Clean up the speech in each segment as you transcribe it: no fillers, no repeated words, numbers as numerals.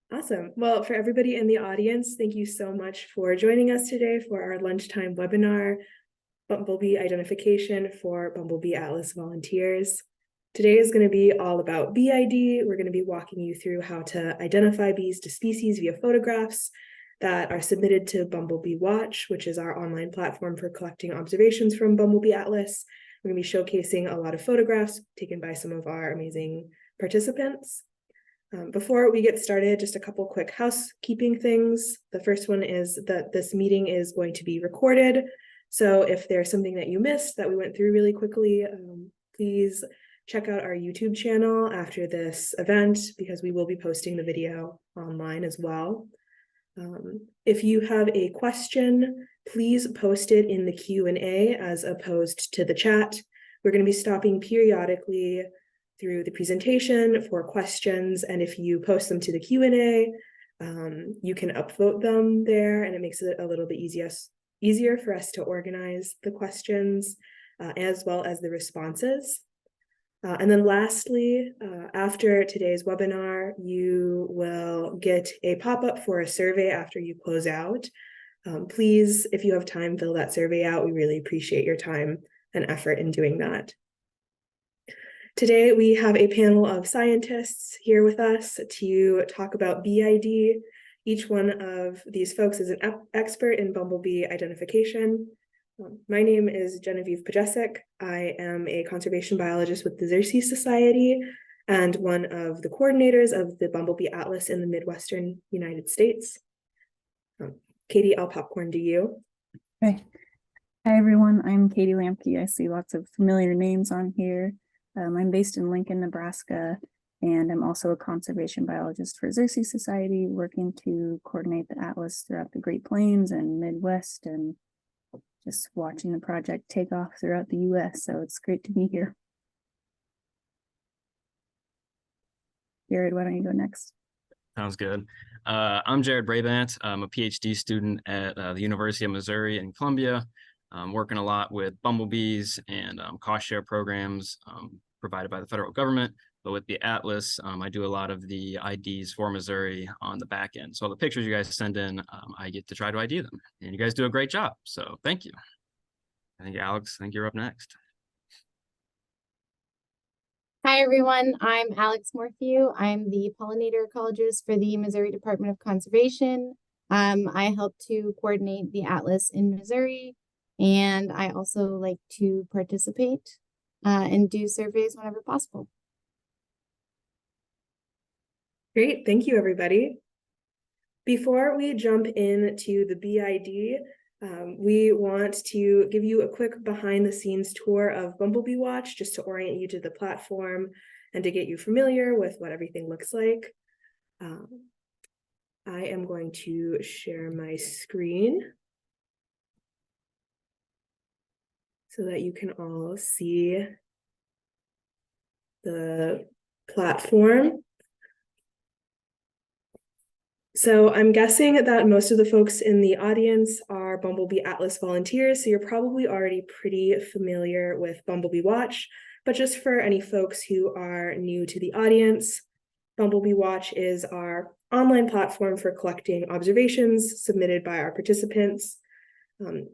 Awesome. Well, for everybody in the audience, thank you so much for joining us today for our lunchtime webinar, Bumblebee Identification for Bumble Bee Atlas volunteers. Today is going to be all about bee ID. We're going to be walking you through how to identify bees to species via photographs that are submitted to Bumble Bee Watch, which is our online platform for collecting observations from Bumble Bee Atlas. We're going to be showcasing a lot of photographs taken by some of our amazing participants. Before we get started, just a couple quick housekeeping things. The first one is that this meeting is going to be recorded. So if there's something that you missed that we went through really quickly, please check out our YouTube channel after this event because we will be posting the video online as well. If you have a question, please post it in the Q&A as opposed to the chat. We're going to be stopping periodically through the presentation for questions, and if you post them to the Q&A, you can upvote them there, and it makes it a little bit easier for us to organize the questions as well as the responses. And then lastly, after today's webinar, you will get a pop-up for a survey after you close out. Please, if you have time, fill that survey out. We really appreciate your time and effort in doing that. Today, we have a panel of scientists here with us to talk about bee ID. Each one of these folks is an expert in bumblebee identification. My name is Genevieve Pugesek. I am a conservation biologist with the Xerces Society and one of the coordinators of the Bumblebee Atlas in the Midwestern United States. Katie, I'll popcorn to you. Hey. Hi, everyone. I'm Katie Lamke. I see lots of familiar names on here. I'm based in Lincoln, Nebraska, and I'm also a conservation biologist for Xerces Society, working to coordinate the atlas throughout the Great Plains and Midwest, and just watching the project take off throughout the US. So it's great to be here. Jared, why don't you go next? Sounds good. I'm Jared Brabant. I'm a PhD student at the University of Missouri in Columbia. I'm working a lot with bumblebees and cost share programs provided by the federal government. But with the Atlas, I do a lot of the IDs for Missouri on the back end. So the pictures you guys send in, I get to try to ID them. And you guys do a great job. So thank you. I think, Alex, I think you're up next. Hi, everyone. I'm Alex Morphew. I'm the pollinator ecologist for the Missouri Department of Conservation. I help to coordinate the Atlas in Missouri, and I also like to participate and do surveys whenever possible. Great. Thank you, everybody. Before we jump into the BID, we want to give you a quick behind-the-scenes tour of Bumblebee Watch just to orient you to the platform and to get you familiar with what everything looks like. I am going to share my screen so that you can all see the platform. So I'm guessing that most of the folks in the audience are Bumblebee Atlas volunteers, so you're probably already pretty familiar with Bumblebee Watch, but just for any folks who are new to the audience, Bumblebee Watch is our online platform for collecting observations submitted by our participants.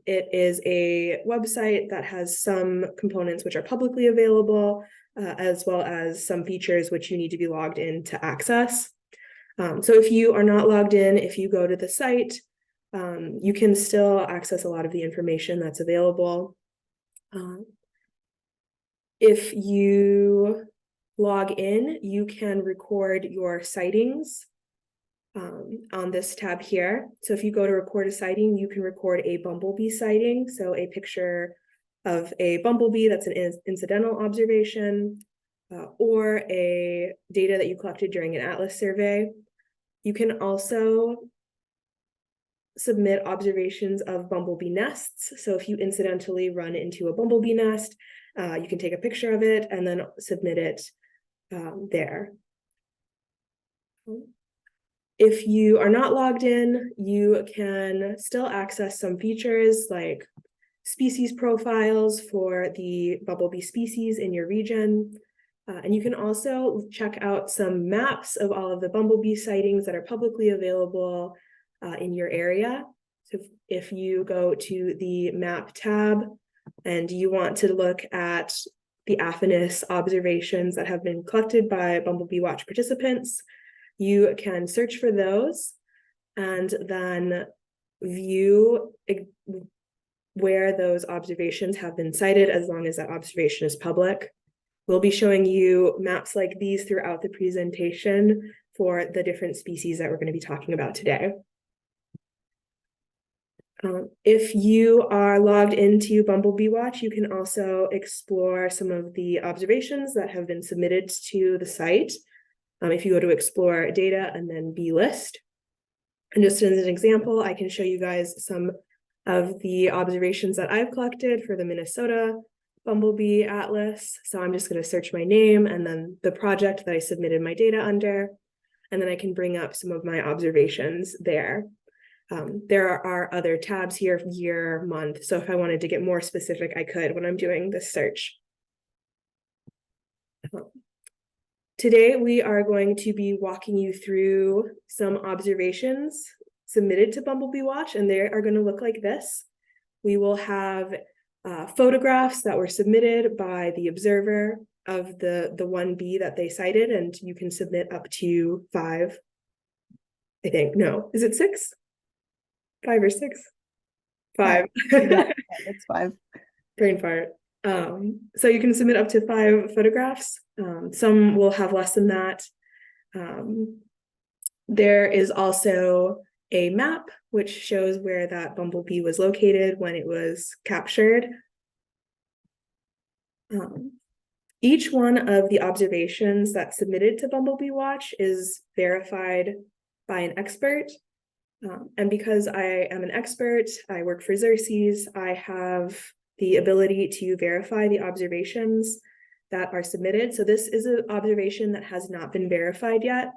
It is a website that has some components which are publicly available, as well as some features which you need to be logged in to access. So if you are not logged in, if you go to the site, you can still access a lot of the information that's available. If you log in, you can record your sightings on this tab here. So if you go to record a sighting, you can record a bumblebee sighting, so a picture of a bumblebee that's an incidental observation, or a data that you collected during an Atlas survey. You can also submit observations of bumblebee nests. So if you incidentally run into a bumblebee nest, you can take a picture of it and then submit it there. If you are not logged in, you can still access some features like species profiles for the bumblebee species in your region. And you can also check out some maps of all of the bumblebee sightings that are publicly available in your area. So if you go to the map tab and you want to look at the Aphanus observations that have been collected by Bumblebee Watch participants, you can search for those and then view where those observations have been cited, as long as that observation is public. We'll be showing you maps like these throughout the presentation for the different species that we're going to be talking about today. If you are logged into Bumblebee Watch, you can also explore some of the observations that have been submitted to the site. If you go to Explore Data and then Bee List. And just as an example, I can show you guys some of the observations that I've collected for the Minnesota Bumble Bee Atlas. So I'm just going to search my name and then the project that I submitted my data under, and then I can bring up some of my observations there. There are other tabs here, year, month. So if I wanted to get more specific, I could when I'm doing this search. Today, we are going to be walking you through some observations submitted to Bumblebee Watch, and they are going to look like this. We will have photographs that were submitted by the observer of the one bee that they cited, and you can submit up to 5. I think, no, is it 6? 5 or 6? 5. Yeah, it's 5. Brain fart. So you can submit up to 5 photographs. Some will have less than that. There is also a map which shows where that bumblebee was located when it was captured. Each one of the observations that's submitted to Bumblebee Watch is verified by an expert. And because I am an expert, I work for Xerces, I have the ability to verify the observations that are submitted. So this is an observation that has not been verified yet.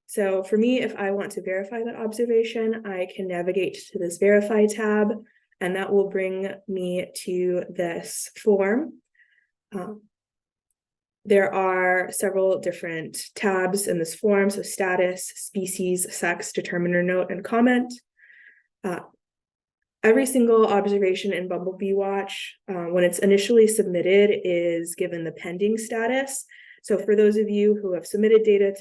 So for me, if I want to verify that observation, I can navigate to this Verify tab, and that will bring me to this form. There are several different tabs in this form, so status, species, sex, determiner note, and comment. Every single observation in Bumblebee Watch, when it's initially submitted, is given the pending status. So for those of you who have submitted data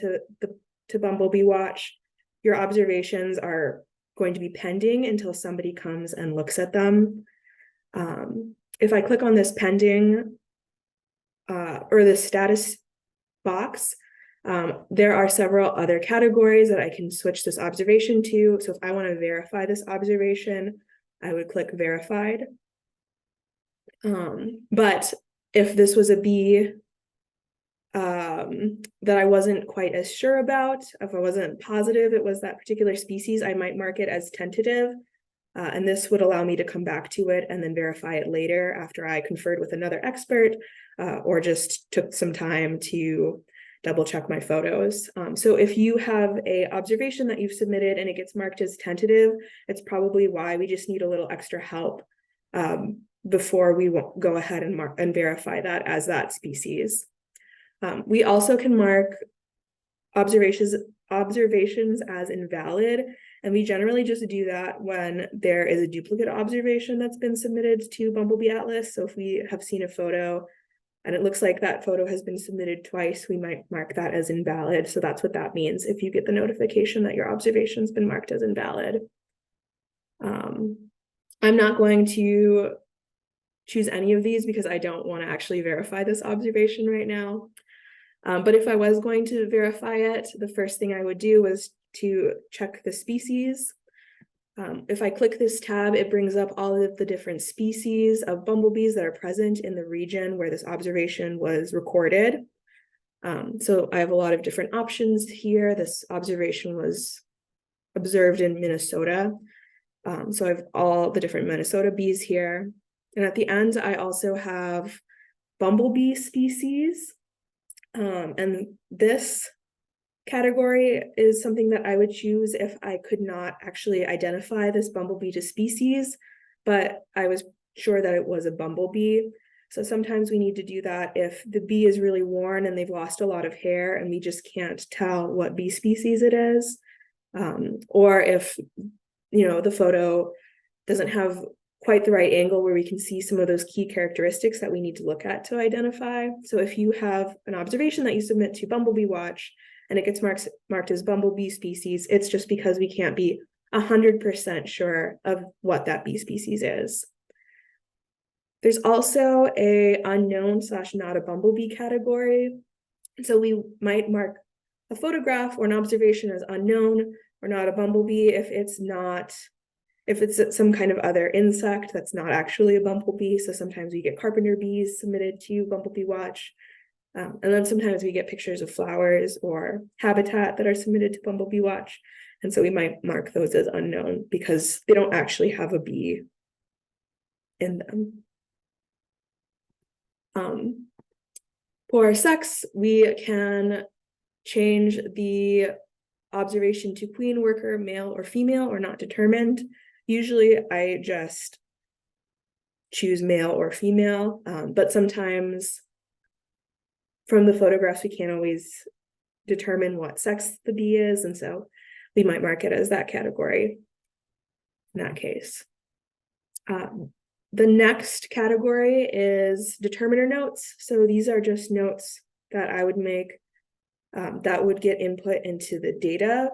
to Bumblebee Watch, your observations are going to be pending until somebody comes and looks at them. If I click on this pending or the status box, there are several other categories that I can switch this observation to. So if I want to verify this observation, I would click verified. But if this was a bee that I wasn't quite as sure about, if I wasn't positive it was that particular species, I might mark it as tentative. And this would allow me to come back to it and then verify it later after I conferred with another expert or just took some time to double check my photos. So if you have an observation that you've submitted and it gets marked as tentative, it's probably why we just need a little extra help before we go ahead and mark and verify that as that species. We also can mark observations as invalid, and we generally just do that when there is a duplicate observation that's been submitted to Bumblebee Atlas. So if we have seen a photo and it looks like that photo has been submitted twice, we might mark that as invalid. So that's what that means if you get the notification that your observation's been marked as invalid. I'm not going to choose any of these because I don't want to actually verify this observation right now. But if I was going to verify it, the first thing I would do was to check the species. If I click this tab, it brings up all of the different species of bumblebees that are present in the region where this observation was recorded. So I have a lot of different options here. This observation was observed in Minnesota. So I have all the different Minnesota bees here. And at the end, I also have bumblebee species. And this category is something that I would choose if I could not actually identify this bumblebee to species, but I was sure that it was a bumblebee. So sometimes we need to do that if the bee is really worn and they've lost a lot of hair and we just can't tell what bee species it is. Or if, the photo doesn't have quite the right angle where we can see some of those key characteristics that we need to look at to identify. So if you have an observation that you submit to Bumblebee Watch and it gets marked as bumblebee species, it's just because we can't be 100% sure of what that bee species is. There's also a unknown / not a bumblebee category. So we might mark a photograph or an observation as unknown or not a bumblebee if it's some kind of other insect that's not actually a bumblebee. So sometimes we get carpenter bees submitted to Bumblebee Watch. And then sometimes we get pictures of flowers or habitat that are submitted to Bumblebee Watch. And so we might mark those as unknown because they don't actually have a bee in them. For sex, we can change the observation to queen worker, male or female, or not determined. Usually I just choose male or female, but sometimes from the photographs, we can't always determine what sex the bee is, and so we might mark it as that category in that case. The next category is determiner notes. So these are just notes that I would make that would get input into the data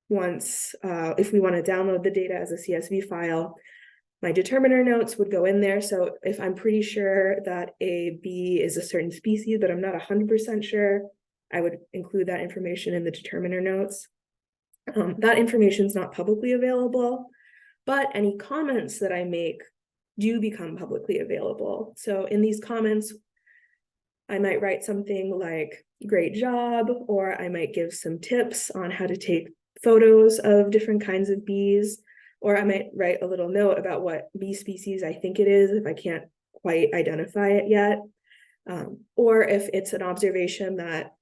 once, if we want to download the data as a CSV file, my determiner notes would go in there. So if I'm pretty sure that a bee is a certain species, but I'm not 100% sure, I would include that information in the determiner notes. That information is not publicly available, but any comments that I make do become publicly available. So in these comments, I might write something like, great job, or I might give some tips on how to take photos of different kinds of bees, or I might write a little note about what bee species I think it is if I can't quite identify it yet. Or if it's an observation that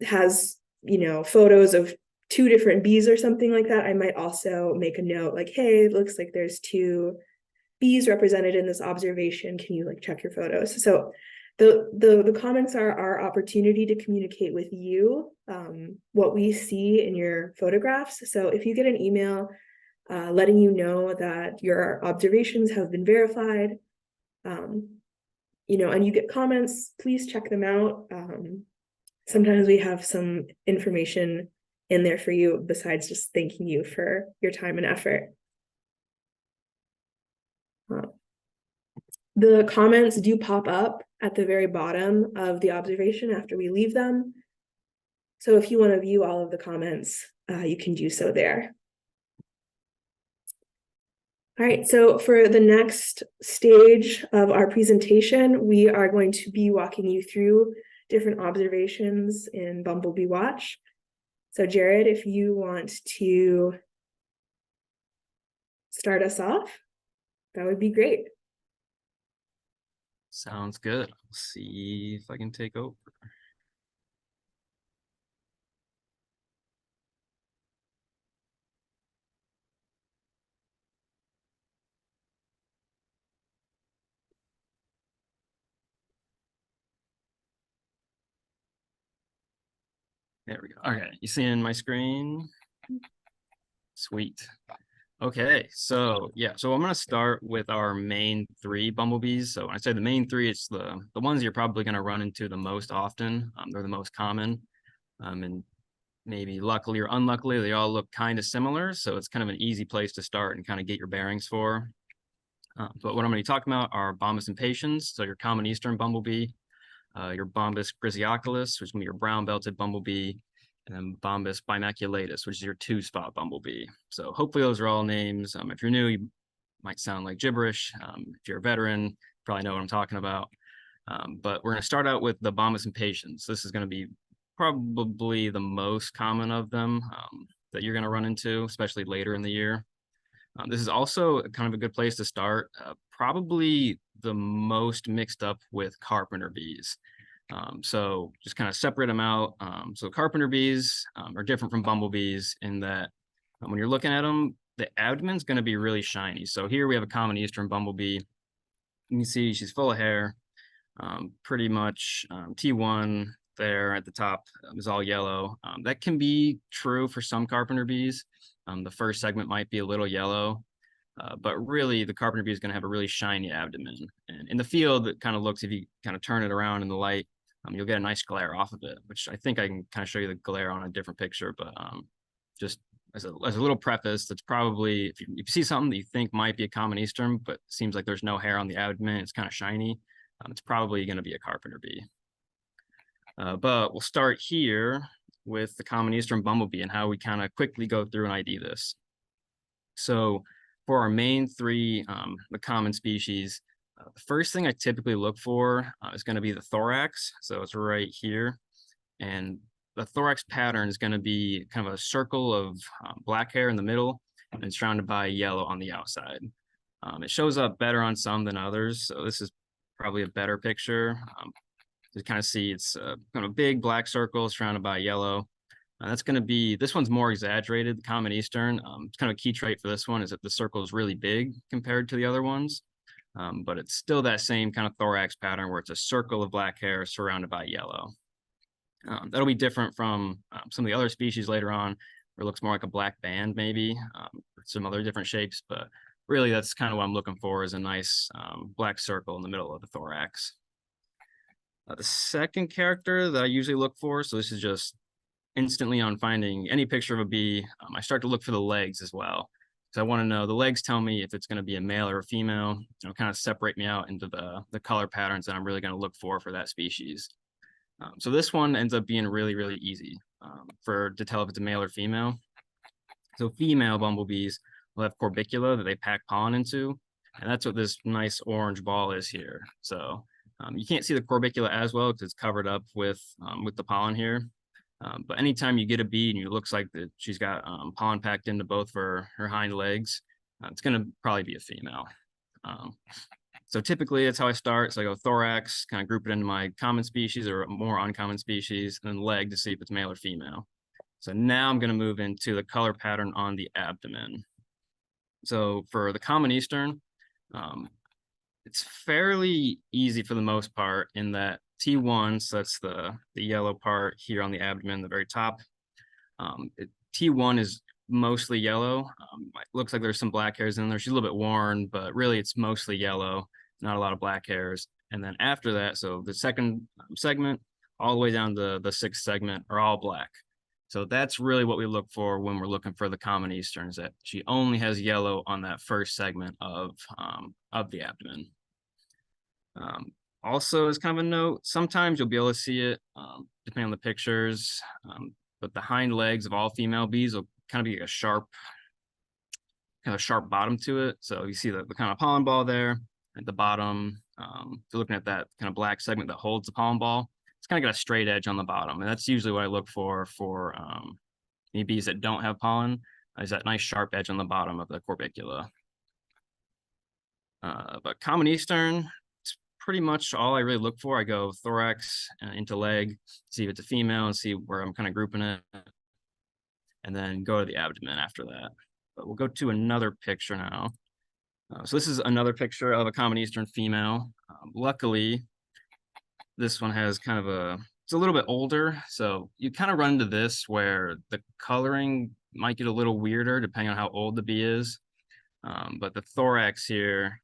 has, photos of 2 different bees or something like that, I might also make a note like, hey, it looks like there's 2 bees represented in this observation. Can you check your photos? So the comments are our opportunity to communicate with you what we see in your photographs. So if you get an email letting you know that your observations have been verified, and you get comments, please check them out. Sometimes we have some information in there for you besides just thanking you for your time and effort. The comments do pop up at the very bottom of the observation after we leave them. So if you want to view all of the comments, you can do so there. All right, so for the next stage of our presentation, we are going to be walking you through different observations in Bumblebee Watch. So Jared, if you want to start us off, that would be great. Sounds good. I'll see if I can take over. There we go. Okay, you seeing my screen? Sweet. Okay, so yeah, so I'm gonna start with our main 3 bumblebees. So when I say the main 3, it's the ones you're probably gonna run into the most often. They're the most common, and maybe luckily or unluckily, they all look kind of similar. So it's kind of an easy place to start and kind of get your bearings for. But what I'm gonna be talking about are Bombus impatiens, so your common eastern bumblebee, your Bombus griseoculus, which is gonna be your brown-belted bumblebee, and then Bombus bimaculatus, which is your 2-spot bumblebee. So hopefully those are all names. If you're new, you might sound like gibberish. If you're a veteran, you probably know what I'm talking about. But we're going to start out with the Bombus impatiens. This is going to be probably the most common of them that you're going to run into, especially later in the year. This is also kind of a good place to start. Probably the most mixed up with carpenter bees. So just kind of separate them out. So carpenter bees are different from bumblebees in that when you're looking at them, the abdomen's going to be really shiny. So here we have a common eastern bumblebee. You can see she's full of hair. Pretty much T1 there at the top is all yellow. That can be true for some carpenter bees. The first segment might be a little yellow, but really the carpenter bee is going to have a really shiny abdomen. And in the field, it kind of looks, if you kind of turn it around in the light, you'll get a nice glare off of it, which I think I can kind of show you the glare on a different picture, but just as a little preface, that's probably, if you see something that you think might be a common eastern, but seems like there's no hair on the abdomen, it's kind of shiny, it's probably going to be a carpenter bee. But we'll start here with the common eastern bumblebee and how we kind of quickly go through and ID this. So for our main three, the common species, the first thing I typically look for is going to be the thorax. So it's right here. And the thorax pattern is going to be kind of a circle of black hair in the middle and surrounded by yellow on the outside. It shows up better on some than others. So this is probably a better picture. You kind of see it's kind of a big black circle surrounded by yellow. That's going to be, this one's more exaggerated, the common eastern. It's kind of a key trait for this one is that the circle is really big compared to the other ones. But it's still that same kind of thorax pattern where it's a circle of black hair surrounded by yellow. That'll be different from some of the other species later on, where it looks more like a black band maybe, some other different shapes, but really that's kind of what I'm looking for is a nice black circle in the middle of the thorax. The second character that I usually look for, so this is just instantly on finding any picture of a bee, I start to look for the legs as well. So I want to know, the legs tell me if it's going to be a male or a female, kind of separate me out into the color patterns that I'm really going to look for that species. So this one ends up being really, really easy to tell if it's a male or female. So female bumblebees will have corbicula that they pack pollen into, and that's what this nice orange ball is here. So you can't see the corbicula as well because it's covered up with the pollen here. But anytime you get a bee and it looks like that she's got pollen packed into both of her hind legs, it's going to probably be a female. So typically that's how I start. So I go thorax, kind of group it into my common species or more uncommon species, and then leg to see if it's male or female. So now I'm going to move into the color pattern on the abdomen. So for the common eastern, it's fairly easy for the most part in that T1, so that's the yellow part here on the abdomen, the very top. T1 is mostly yellow. It looks like there's some black hairs in there. She's a little bit worn, but really it's mostly yellow, not a lot of black hairs. And then after that, so the second segment all the way down to the sixth segment are all black. So that's really what we look for when we're looking for the common eastern, is that she only has yellow on that first segment of the abdomen. Also, as kind of a note, sometimes you'll be able to see it depending on the pictures, but the hind legs of all female bees will kind of be a sharp bottom to it. So you see the kind of pollen ball there at the bottom. If you're looking at that kind of black segment that holds the pollen ball, it's kind of got a straight edge on the bottom. And that's usually what I look for any bees that don't have pollen, is that nice sharp edge on the bottom of the corbicula. But common eastern, it's pretty much all I really look for. I go thorax into leg, see if it's a female and see where I'm kind of grouping it, and then go to the abdomen after that. But we'll go to another picture now. So this is another picture of a common eastern female. Luckily, this one has kind of it's a little bit older. So you kind of run into this where the coloring might get a little weirder depending on how old the bee is. But the thorax here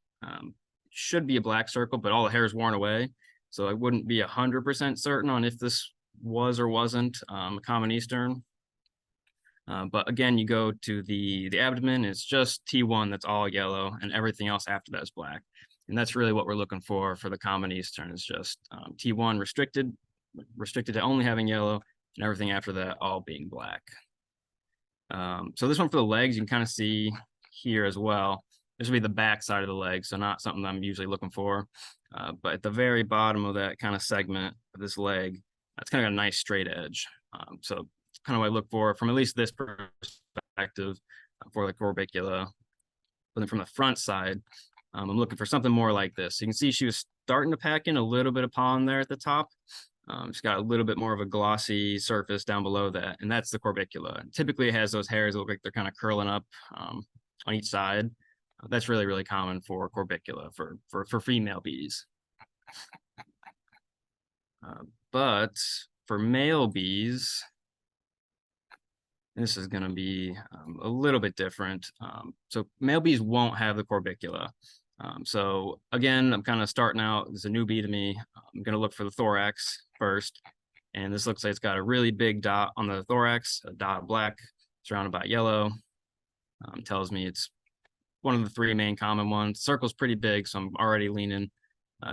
should be a black circle, but all the hair is worn away. So I wouldn't be 100% certain on if this was or wasn't a common eastern. But again, you go to the abdomen, it's just T1 that's all yellow, and everything else after that is black. And that's really what we're looking for the common eastern, is just T1 restricted to only having yellow, and everything after that all being black. So this one for the legs, you can kind of see here as well. This would be the back side of the leg, so not something I'm usually looking for. But at the very bottom of that kind of segment of this leg, that's kind of got a nice straight edge. So it's kind of what I look for from at least this perspective for the corbicula. But then from the front side, I'm looking for something more like this. You can see she was starting to pack in a little bit of pollen there at the top. It's got a little bit more of a glossy surface down below that, and that's the corbicula. Typically it has those hairs that look like they're kind of curling up on each side. That's really, really common for corbicula for female bees. But for male bees, this is going to be a little bit different. So male bees won't have the corbicula. So again, I'm kind of starting out. It's a new bee to me. I'm going to look for the thorax first. And this looks like it's got a really big dot on the thorax, a dot of black surrounded by yellow. Tells me it's one of the three main common ones. Circle's pretty big, so I'm already leaning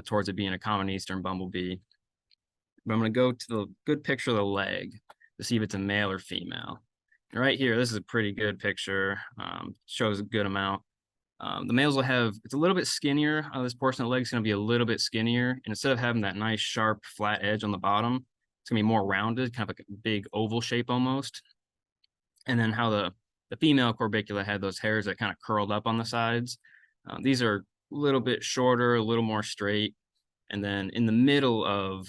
towards it being a common eastern bumblebee. But I'm going to go to the good picture of the leg to see if it's a male or female. And right here, this is a pretty good picture. Shows a good amount. The males will have, it's a little bit skinnier. This portion of the leg is going to be a little bit skinnier. And instead of having that nice sharp flat edge on the bottom, it's going to be more rounded, kind of like a big oval shape almost. And then how the female corbicula had those hairs that kind of curled up on the sides. These are a little bit shorter, a little more straight. And then in the middle of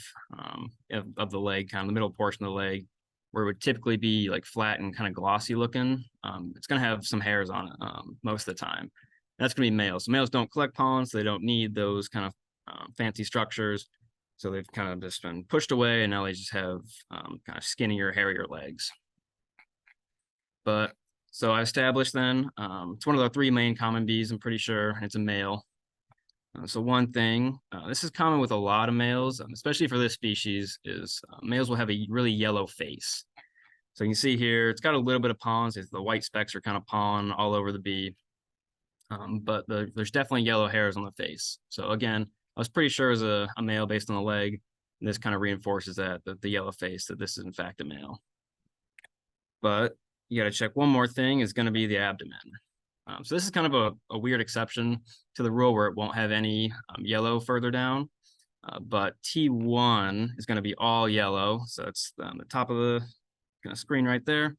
the leg, kind of the middle portion of the leg, where it would typically be like flat and kind of glossy looking, it's going to have some hairs on it most of the time. And that's going to be males. So males don't collect pollen, so they don't need those kind of fancy structures. So they've kind of just been pushed away, and now they just have kind of skinnier, hairier legs. But so I established then, it's one of the three main common bees, I'm pretty sure, and it's a male. So one thing, this is common with a lot of males, especially for this species, is males will have a really yellow face. So you can see here, it's got a little bit of pollen. So the white specks are kind of pollen all over the bee. But there's definitely yellow hairs on the face. So again, I was pretty sure it was a male based on the leg. And this kind of reinforces that the yellow face, that this is in fact a male. But you got to check one more thing, is going to be the abdomen. So this is kind of a weird exception to the rule where it won't have any yellow further down. But T1 is going to be all yellow. So it's on the top of the screen right there.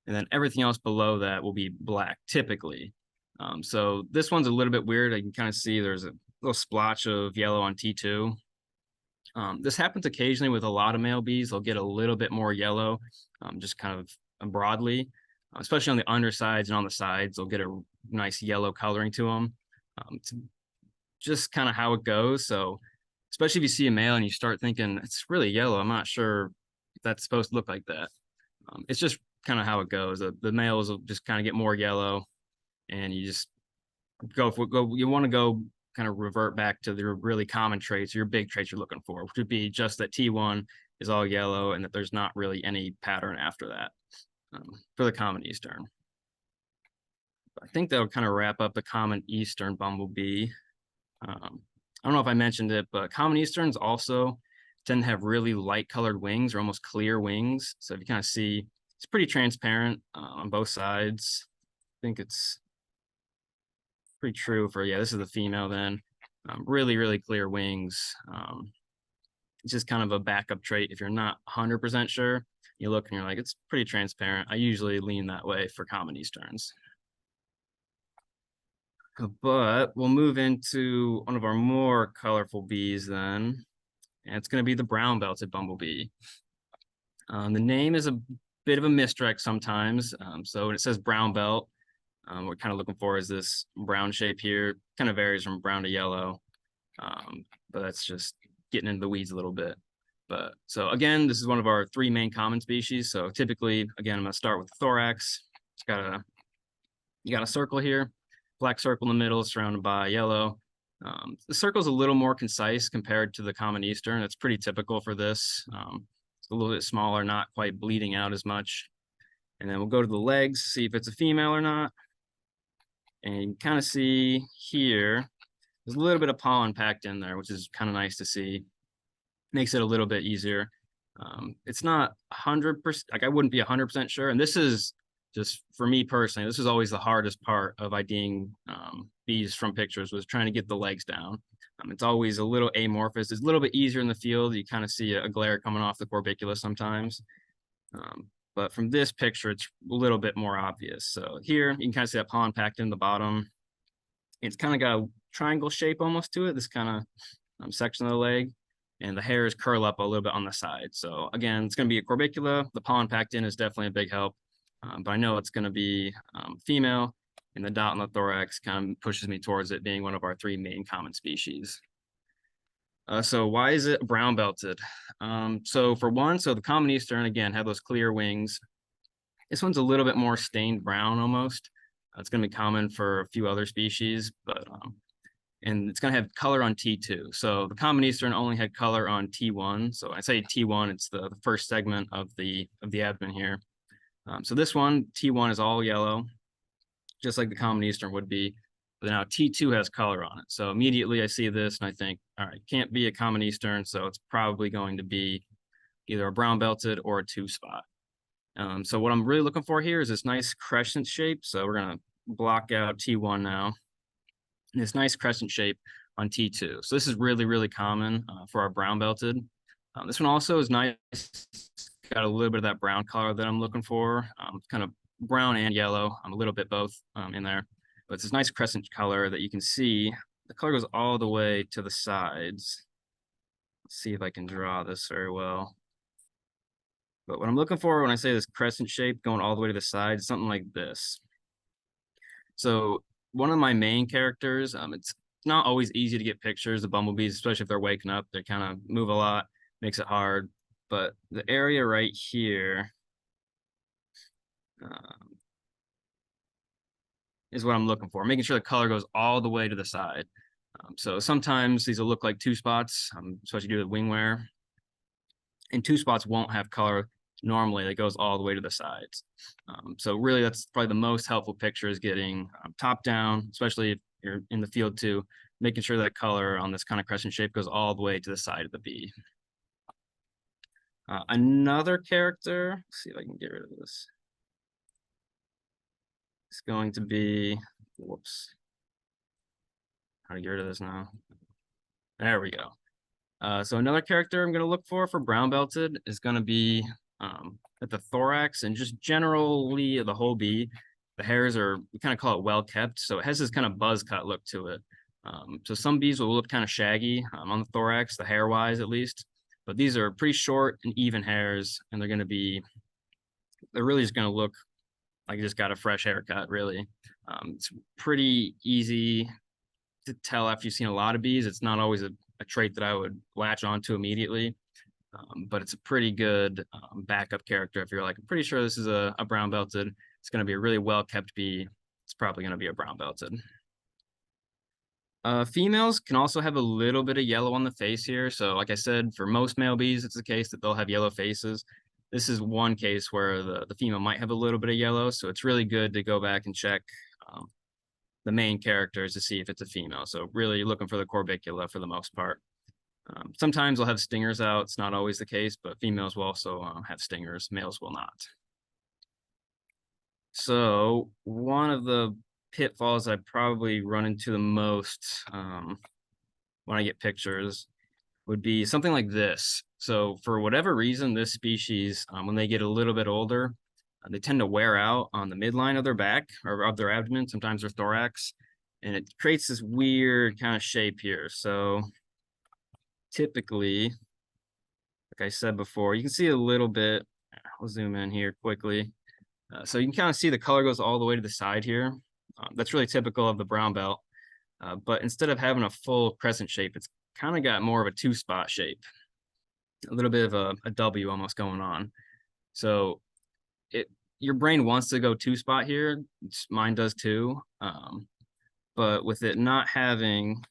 And then everything else below that will be black typically. So this one's a little bit weird. I can kind of see there's a little splotch of yellow on T2. This happens occasionally with a lot of male bees. They'll get a little bit more yellow, just kind of broadly, especially on the undersides and on the sides. They'll get a nice yellow coloring to them. It's just kind of how it goes. So especially if you see a male and you start thinking it's really yellow, I'm not sure if that's supposed to look like that. It's just kind of how it goes. The males will just kind of get more yellow, and you just you want to go kind of revert back to the really common traits, your big traits you're looking for, which would be just that T1 is all yellow and that there's not really any pattern after that for the common eastern. I think that'll kind of wrap up the common eastern bumblebee. I don't know if I mentioned it, but common easterns also tend to have really light colored wings, or almost clear wings. So if you kind of see, it's pretty transparent on both sides. I think it's pretty true for, yeah, this is the female then. Really, really clear wings. It's just kind of a backup trait. If you're not 100% sure, you look and you're like, it's pretty transparent. I usually lean that way for common easterns. But we'll move into one of our more colorful bees then. And it's going to be the brown-belted bumblebee. The name is a bit of a misdirect sometimes. So when it says brown belt, what we're kind of looking for is this brown shape here. Kind of varies from brown to yellow, but that's just getting into the weeds a little bit. But so again, this is one of our three main common species. So typically, again, I'm going to start with the thorax. You got a circle here, black circle in the middle surrounded by yellow. The circle is a little more concise compared to the common eastern. It's pretty typical for this. It's a little bit smaller, not quite bleeding out as much. And then we'll go to the legs, see if it's a female or not. And you can kind of see here, there's a little bit of pollen packed in there, which is kind of nice to see. Makes it a little bit easier. It's not 100%, like I wouldn't be 100% sure. And this is just for me personally, this is always the hardest part of IDing bees from pictures, was trying to get the legs down. It's always a little amorphous. It's a little bit easier in the field. You kind of see a glare coming off the corbicula sometimes. But from this picture, it's a little bit more obvious. So here, you can kind of see that pollen packed in the bottom. It's kind of got a triangle shape almost to it, this kind of section of the leg. And the hairs curl up a little bit on the side. So again, it's going to be a corbicula. The pollen packed in is definitely a big help. But I know it's going to be female. and the dot on the thorax kind of pushes me towards it being one of our 3 main common species. So why is it brown belted? So for one, so the common eastern, again, have those clear wings. This one's a little bit more stained brown almost. It's going to be common for a few other species, but and it's going to have color on T2. So the common eastern only had color on T1. So I say T1, it's the first segment of the abdomen here. So this one, T1 is all yellow, just like the common eastern would be. But now T2 has color on it. So immediately I see this and I think, all right, can't be a common eastern. So it's probably going to be either a brown belted or a 2-spot. So what I'm really looking for here is this nice crescent shape. So we're going to block out T1 now. And this nice crescent shape on T2. So this is really, really common for our brown belted. This one also is nice. Got a little bit of that brown color that I'm looking for, kind of brown and yellow, a little bit both in there. But it's this nice crescent color that you can see. The color goes all the way to the sides. Let's see if I can draw this very well. But what I'm looking for when I say this crescent shape going all the way to the sides, something like this. So one of my main characters, it's not always easy to get pictures of bumblebees, especially if they're waking up. They kind of move a lot, makes it hard. But the area right here is what I'm looking for, making sure the color goes all the way to the side. So sometimes these will look like 2 spots, especially due to wing wear. And 2 spots won't have color normally that goes all the way to the sides. So really that's probably the most helpful picture is getting top down, especially if you're in the field too, making sure that color on this kind of crescent shape goes all the way to the side of the bee. Another character, let's see if I can get rid of this. It's going to be, whoops. How to get rid of this now? There we go. So another character I'm going to look for brown belted is going to be at the thorax and just generally the whole bee. The hairs are, we kind of call it well kept. So it has this kind of buzz cut look to it. So some bees will look kind of shaggy on the thorax, the hair wise at least. But these are pretty short and even hairs, and they're really just going to look like you just got a fresh haircut, really. It's pretty easy to tell after you've seen a lot of bees. It's not always a trait that I would latch onto immediately, but it's a pretty good backup character. If you're like, I'm pretty sure this is a brown belted, it's going to be a really well-kept bee. It's probably going to be a brown belted. Females can also have a little bit of yellow on the face here. So like I said, for most male bees, it's the case that they'll have yellow faces. This is one case where the female might have a little bit of yellow. So it's really good to go back and check the main characters to see if it's a female. So really looking for the corbicula for the most part. Sometimes they'll have stingers out. It's not always the case, but females will also have stingers. Males will not. So one of the pitfalls I probably run into the most when I get pictures would be something like this. So for whatever reason, this species, when they get a little bit older, they tend to wear out on the midline of their back or of their abdomen, sometimes their thorax, and it creates this weird kind of shape here. So typically, like I said before, you can see a little bit. I'll zoom in here quickly. So you can kind of see the color goes all the way to the side here. That's really typical of the brown belt. But instead of having a full crescent shape, it's kind of got more of a 2-spot shape. A little bit of a W almost going on. So your brain wants to go 2-spot here. Mine does too. But with it not having,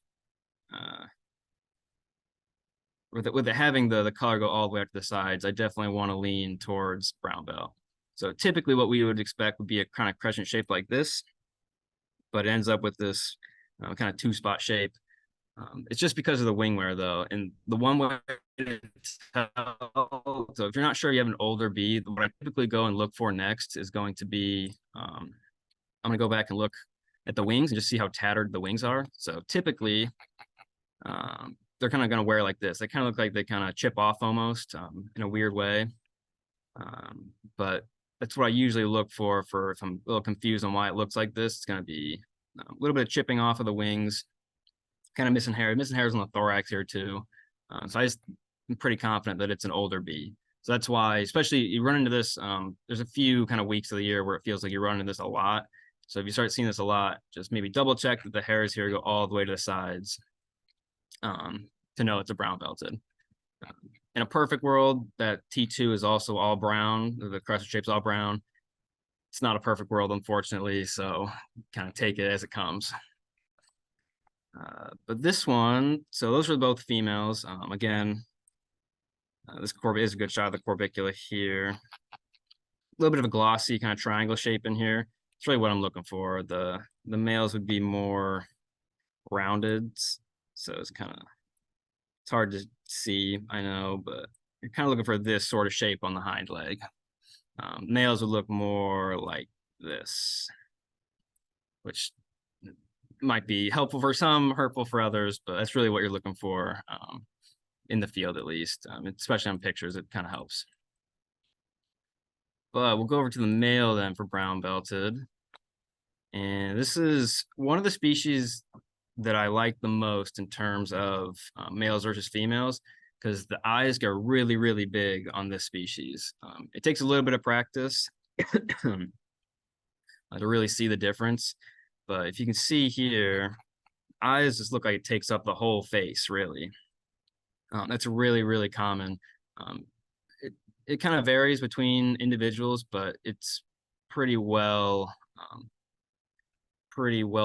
with it having the color go all the way up to the sides, I definitely want to lean towards brown belt. So typically what we would expect would be a kind of crescent shape like this, but it ends up with this kind of 2-spot shape. It's just because of the wing wear though. And the one way to tell, so if you're not sure you have an older bee, what I typically go and look for next is going to be, I'm gonna go back and look at the wings and just see how tattered the wings are. So typically, they're kind of gonna wear like this. They kind of look like they kind of chip off almost in a weird way. But that's what I usually look for if I'm a little confused on why it looks like this. It's going to be a little bit of chipping off of the wings, kind of missing hairs on the thorax here too. So I'm pretty confident that it's an older bee. So that's why, especially you run into this, there's a few kind of weeks of the year where it feels like you run into this a lot. So if you start seeing this a lot, just maybe double check that the hairs here go all the way to the sides to know it's a brown belted. In a perfect world, that T2 is also all brown. The crescent shape's all brown. It's not a perfect world, unfortunately, so kind of take it as it comes. But this one, so those were both females. Again, this is a good shot of the corbicula here. A little bit of a glossy kind of triangle shape in here. It's really what I'm looking for. The males would be more rounded, so it's hard to see, I know, but you're kind of looking for this sort of shape on the hind leg. Males would look more like this, which might be helpful for some, hurtful for others, but that's really what you're looking for in the field, at least, especially on pictures. It kind of helps. But we'll go over to the male then for brown belted. And this is one of the species that I like the most in terms of males versus females, because the eyes get really, really big on this species. It takes a little bit of practice to really see the difference. But if you can see here, eyes just look like it takes up the whole face, really. That's really, really common. It kind of varies between individuals, but it's pretty well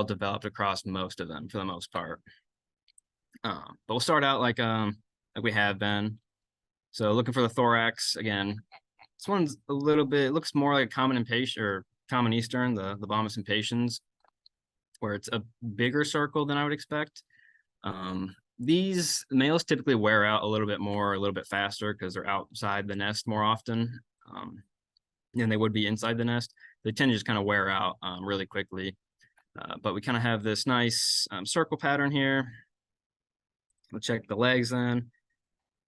developed across most of them for the most part. But we'll start out like we have been. So looking for the thorax again. This one's a little bit, it looks more like a common impatient or common Eastern, the Bombus impatiens, where it's a bigger circle than I would expect. These males typically wear out a little bit more, a little bit faster, because they're outside the nest more often than they would be inside the nest. They tend to just kind of wear out really quickly. But we kind of have this nice circle pattern here. We'll check the legs then.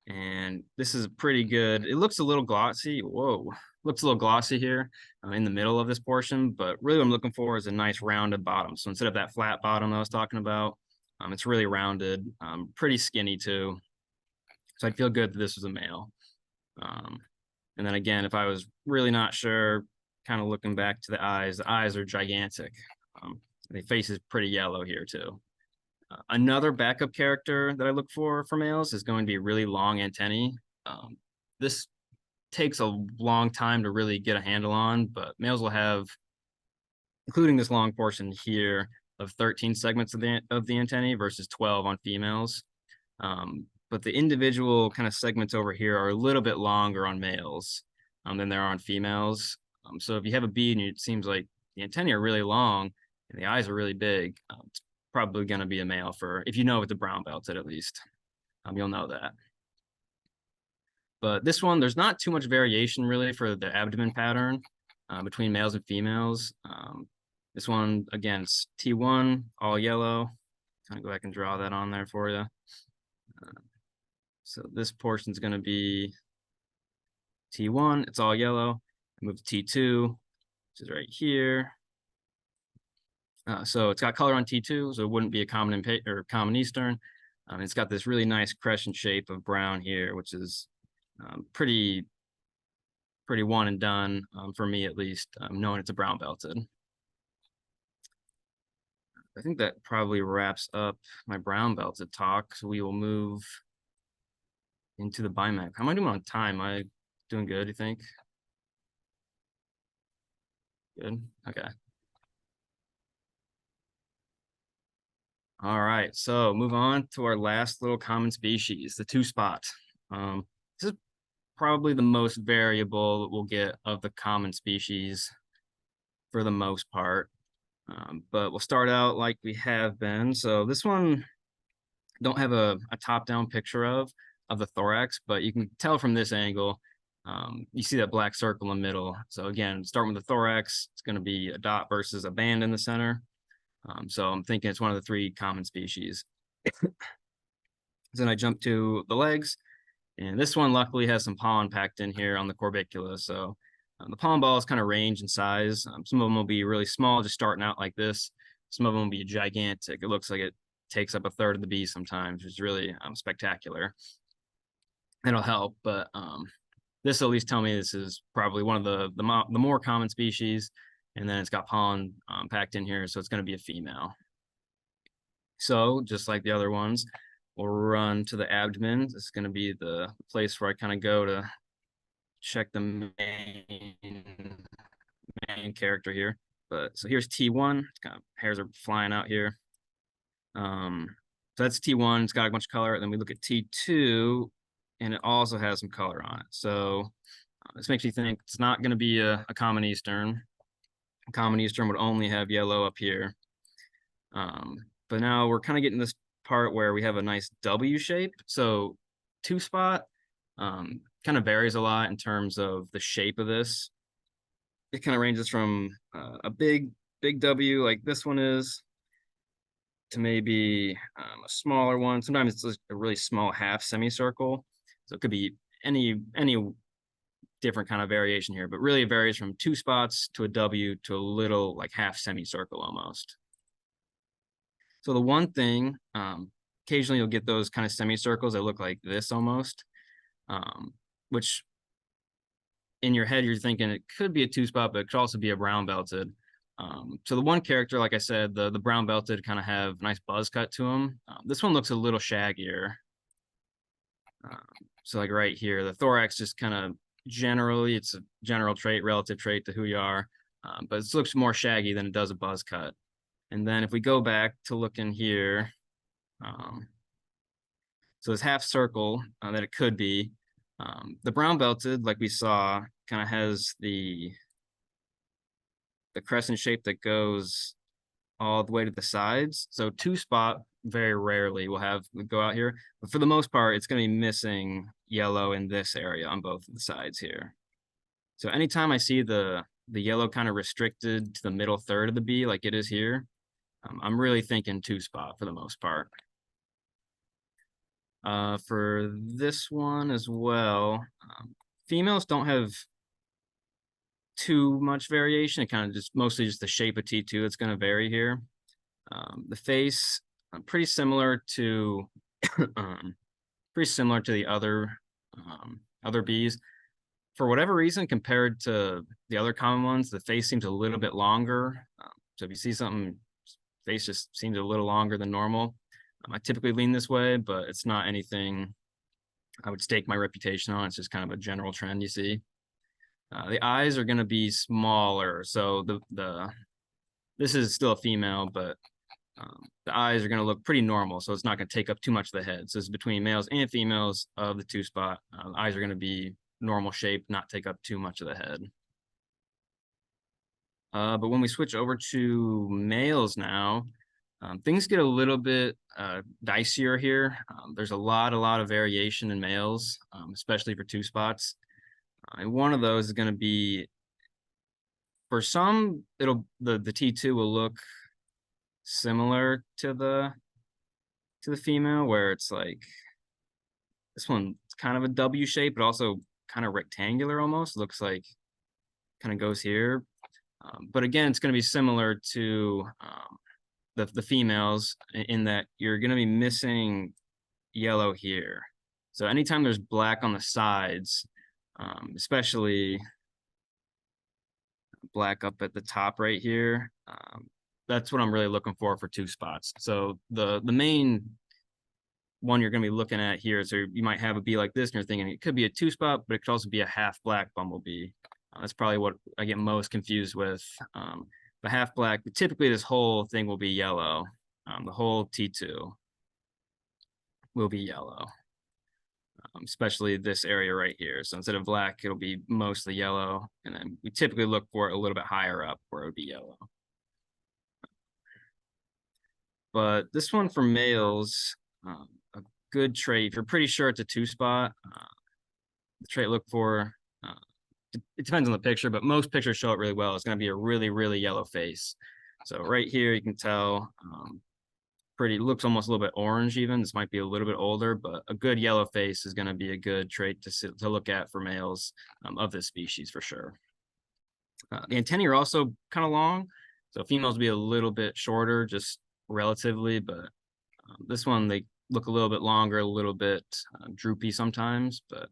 And this is pretty good. It looks a little glossy. Whoa, looks a little glossy here in the middle of this portion. But really what I'm looking for is a nice rounded bottom. So instead of that flat bottom I was talking about, it's really rounded, pretty skinny too. So I'd feel good that this was a male. And then again, if I was really not sure, kind of looking back to the eyes are gigantic. The face is pretty yellow here too. Another backup character that I look for males is going to be really long antennae. This takes a long time to really get a handle on, but males will have, including this long portion here, of 13 segments of the antennae versus 12 on females. But the individual kind of segments over here are a little bit longer on males than there are on females. So if you have a bee and it seems like the antennae are really long and the eyes are really big, it's probably going to be a male if you know it's a brown belted at least. You'll know that. But this one, there's not too much variation really for the abdomen pattern between males and females. This one, again, it's T1, all yellow. Kind of go back and draw that on there for you. So this portion is going to be T1, it's all yellow. Move to T2, which is right here. So it's got color on T2, so it wouldn't be a common Eastern. It's got this really nice crescent shape of brown here, which is pretty one and done for me, at least, knowing it's a brown belted. I think that probably wraps up my brown belted talk. So we will move into the BIMAC. How am I doing on time? Am I doing good, you think? Good, okay. All right, so move on to our last little common species, the two-spot. This is probably the most variable that we'll get of the common species for the most part. But we'll start out like we have been. So this one, don't have a top-down picture of the thorax, but you can tell from this angle, you see that black circle in the middle. So again, starting with the thorax, it's going to be a dot versus a band in the center. So I'm thinking it's one of the three common species. Then I jump to the legs, and this one luckily has some pollen packed in here on the corbicula. So the pollen balls kind of range in size. Some of them will be really small, just starting out like this. Some of them will be gigantic. It looks like it takes up a third of the bee sometimes, which is really spectacular. It'll help, but this will at least tell me this is probably one of the more common species. And then it's got pollen packed in here, so it's going to be a female. So just like the other ones, we'll run to the abdomen. This is going to be the place where I kind of go to check the main character here. But so here's T1. It's kind of hairs are flying out here. So that's T1. It's got a bunch of color. And then we look at T2, and it also has some color on it. So this makes me think it's not going to be a common Eastern. A common Eastern would only have yellow up here. But now we're kind of getting this part where we have a nice W shape. So two spot kind of varies a lot in terms of the shape of this. It kind of ranges from a big W like this one is to maybe a smaller one. Sometimes it's just a really small half semicircle. So it could be any different kind of variation here, but really it varies from two spots to a W to a little like half semicircle almost. So the one thing, occasionally you'll get those kind of semicircles that look like this almost, which in your head, you're thinking it could be a two spot, but it could also be a brown belted. So the one character, like I said, the brown belted kind of have a nice buzz cut to them. This one looks a little shaggier. So like right here, the thorax just kind of generally, it's a general trait, relative trait to who you are, but it looks more shaggy than it does a buzz cut. And then if we go back to look in here, so this half circle that it could be, the brown belted, like we saw, kind of has the crescent shape that goes all the way to the sides. So two spot very rarely will go out here, but for the most part, it's going to be missing yellow in this area on both of the sides here. So anytime I see the yellow kind of restricted to the middle third of the bee, like it is here, I'm really thinking two spot for the most part. For this one as well, females don't have too much variation. It kind of just mostly just the shape of T2 that's going to vary here. The face, pretty similar to the other bees. For whatever reason, compared to the other common ones, the face seems a little bit longer. So if you see something, face just seems a little longer than normal. I typically lean this way, but it's not anything I would stake my reputation on. It's just kind of a general trend you see. The eyes are going to be smaller. So this is still a female, but the eyes are going to look pretty normal. So it's not going to take up too much of the head. So it's between males and females of the two spot. The eyes are going to be normal shape, not take up too much of the head. But when we switch over to males now, things get a little bit dicier here. There's a lot of variation in males, especially for two spots. And one of those is going to be, for some, the T2 will look similar to the female, where it's like this one's kind of a W shape, but also kind of rectangular almost. Looks like kind of goes here. But again, it's going to be similar to the females in that you're going to be missing yellow here. So anytime there's black on the sides, especially black up at the top right here, that's what I'm really looking for two spots. So the main one you're going to be looking at here, so you might have a bee like this and you're thinking it could be a two spot, but it could also be a half black bumblebee. That's probably what I get most confused with. The half black, typically this whole thing will be yellow. The whole T2 will be yellow, especially this area right here. So instead of black, it'll be mostly yellow. And then we typically look for it a little bit higher up where it would be yellow. But this one for males, a good trait, if you're pretty sure it's a two spot, the trait look for, it depends on the picture, but most pictures show it really well. It's going to be a really yellow face. So right here, you can tell looks almost a little bit orange even. This might be a little bit older, but a good yellow face is going to be a good trait to look at for males of this species for sure. The antennae are also kind of long. So females will be a little bit shorter, just relatively, but this one, they look a little bit longer, a little bit droopy sometimes, but